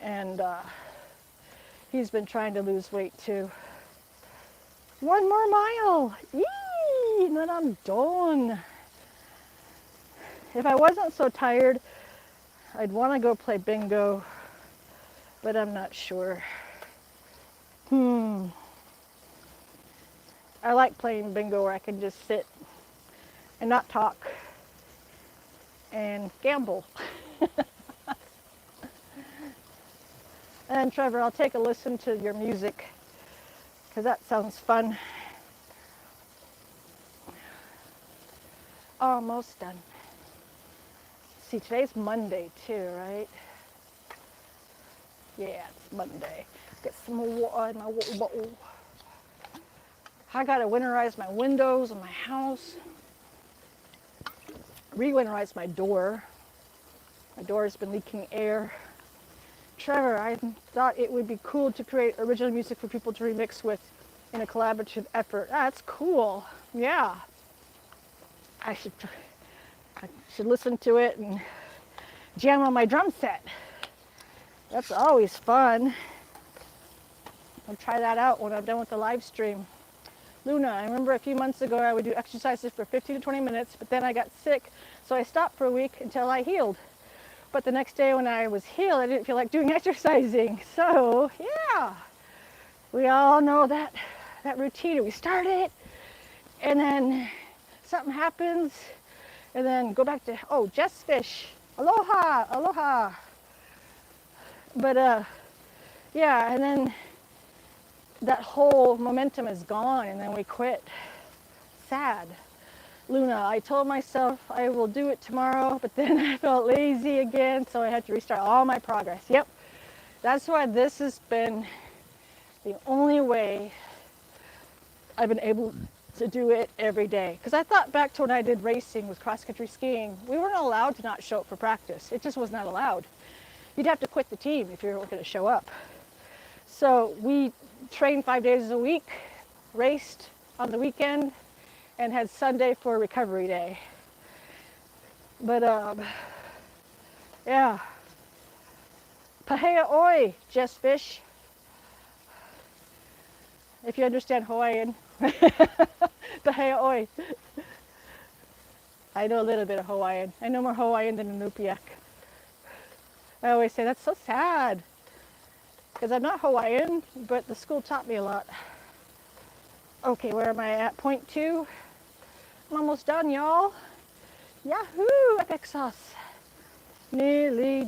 And he's been trying to lose weight too. 1 more mile, yee, and then I'm done. If I wasn't so tired, I'd want to go play bingo, but I'm not sure. I like playing bingo where I can just sit and not talk and gamble. And Trevor, I'll take a listen to your music because that sounds fun. Almost done. See, today's Monday too, right? Yeah, it's Monday. Get some more water in my water bottle. I gotta winterize my windows in my house. Re-winterize my door. My door's been leaking air. Trevor, I thought it would be cool to create original music for people to remix with in a collaborative effort. That's cool. Yeah. I should listen to it and jam on my drum set. That's always fun. I'll try that out when I'm done with the live stream. Luna, I remember a few months ago I would do exercises for 15 to 20 minutes, but then I got sick, so I stopped for a week until I healed. But the next day when I was healed, I didn't feel like doing exercising. So, yeah, we all know that routine. We start it, and then something happens, and then go back to, Jess Fish, aloha, aloha. But, yeah, and then that whole momentum is gone, and then we quit. Sad. Luna, I told myself I will do it tomorrow, but then I felt lazy again, so I had to restart all my progress. Yep, that's why this has been the only way I've been able to do it every day. Because I thought back to when I did racing with cross-country skiing, we weren't allowed to not show up for practice. It just was not allowed. You'd have to quit the team if you weren't going to show up. So we trained 5 days a week, raced on the weekend, and had Sunday for recovery day. But, yeah. Pahea oi, Jess Fish. If you understand Hawaiian. Pahea oi. I know a little bit of Hawaiian. I know more Hawaiian than Inupiaq. I always say, that's so sad. Because I'm not Hawaiian, but the school taught me a lot. Okay, where am I at? Point 2. I'm almost done, y'all. Yahoo! Epic sauce. Nearly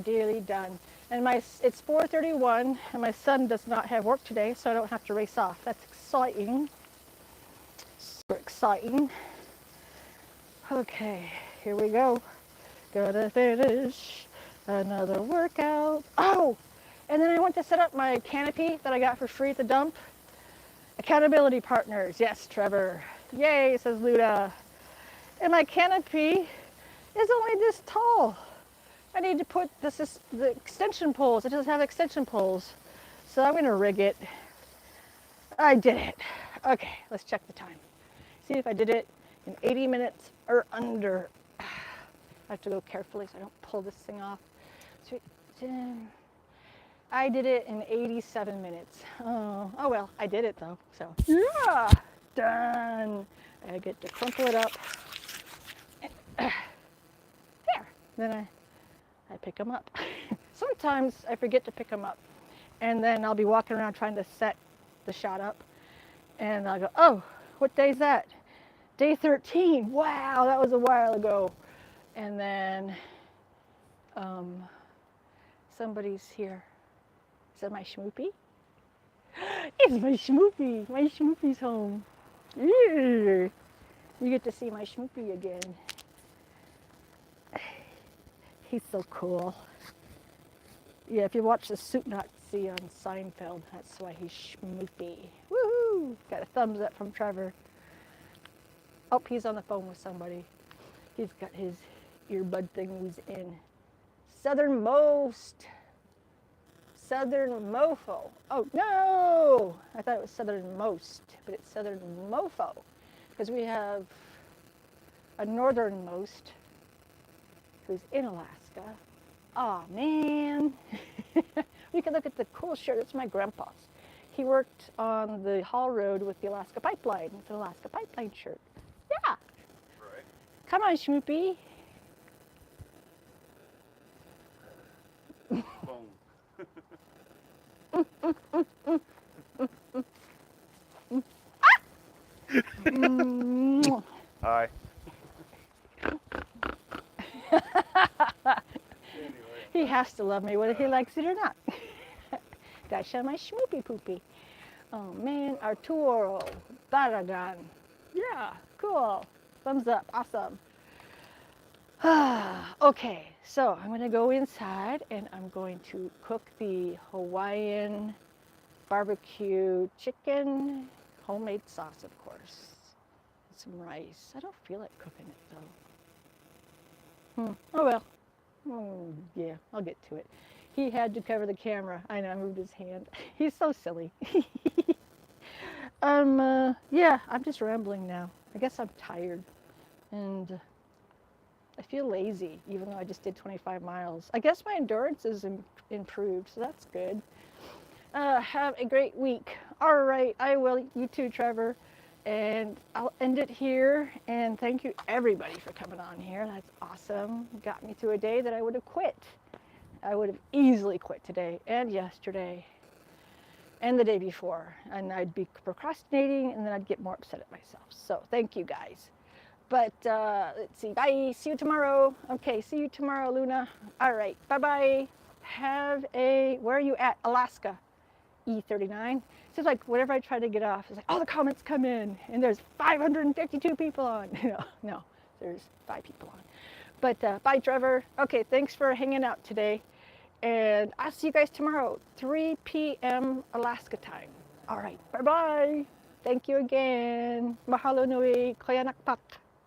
done. And it's 4:31, and my son does not have work today, so I don't have to race off. That's exciting. Super exciting. Okay, here we go. Gonna finish another workout. Oh, and then I went to set up my canopy that I got for free at the dump. Accountability partners. Yes, Trevor. Yay, says Luda. And my canopy is only this tall. I need to put the extension poles. It doesn't have extension poles. So I'm going to rig it. I did it. Okay, let's check the time. See if I did it in 80 minutes or under. I have to go carefully so I don't pull this thing off. I did it in 87 minutes. Oh well, I did it though. So yeah, done. I get to crumple it up. There. Then I pick them up. Sometimes I forget to pick them up, and then I'll be walking around trying to set the shot up, and I'll go, oh, what day is that? Day 13. Wow, that was a while ago. And then somebody's here. Is that my schmoopy? It's my schmoopy. My schmoopy's home. Yeah. You get to see my schmoopy again. He's so cool. Yeah, if you watch the Suit Nazi on Seinfeld, that's why he's schmoopy. Woohoo! Got a thumbs up from Trevor. Oh, he's on the phone with somebody. He's got his earbud things in. Southernmost. Southern mofo. Oh no! I thought it was southernmost, but it's southern mofo. Because we have a northernmost who's in Alaska. Aw, man. We can look at the cool shirt. It's my grandpa's. He worked on the haul road with the Alaska Pipeline. It's an Alaska Pipeline shirt. Yeah. Right. Come on, Schmoopy. Boom. Hi. He has to love me whether he likes it or not. Gotta show my Schmoopy poopy. Oh man, Arturo Barragan. Yeah, cool. Thumbs up, awesome. Okay, so I'm gonna go inside and I'm going to cook the Hawaiian barbecue chicken, homemade sauce, of course. Some rice. I don't feel like cooking it though. Oh well. Yeah, I'll get to it. He had to cover the camera. I know, I moved his hand. He's so silly. Yeah, I'm just rambling now. I guess I'm tired. And I feel lazy, even though I just did 25 miles. I guess my endurance is improved, so that's good. Have a great week. All right, I will. You too, Trevor. And I'll end it here. And thank you, everybody, for coming on here. That's awesome. Got me through a day that I would have quit. I would have easily quit today and yesterday and the day before. And I'd be procrastinating, and then I'd get more upset at myself. So thank you, guys. But let's see. Bye. See you tomorrow. Okay, see you tomorrow, Luna. All right. Bye-bye. Have a... Where are you at? Alaska. E39. Seems like whenever I try to get off, it's like, all the comments come in, and there's 552 people on. No, there's 5 people on. But bye, Trevor. Okay, thanks for hanging out today. And I'll see you guys tomorrow, 3 p.m. Alaska time. All right, bye-bye. Thank you again. Mahalo nui. Koyanakpak.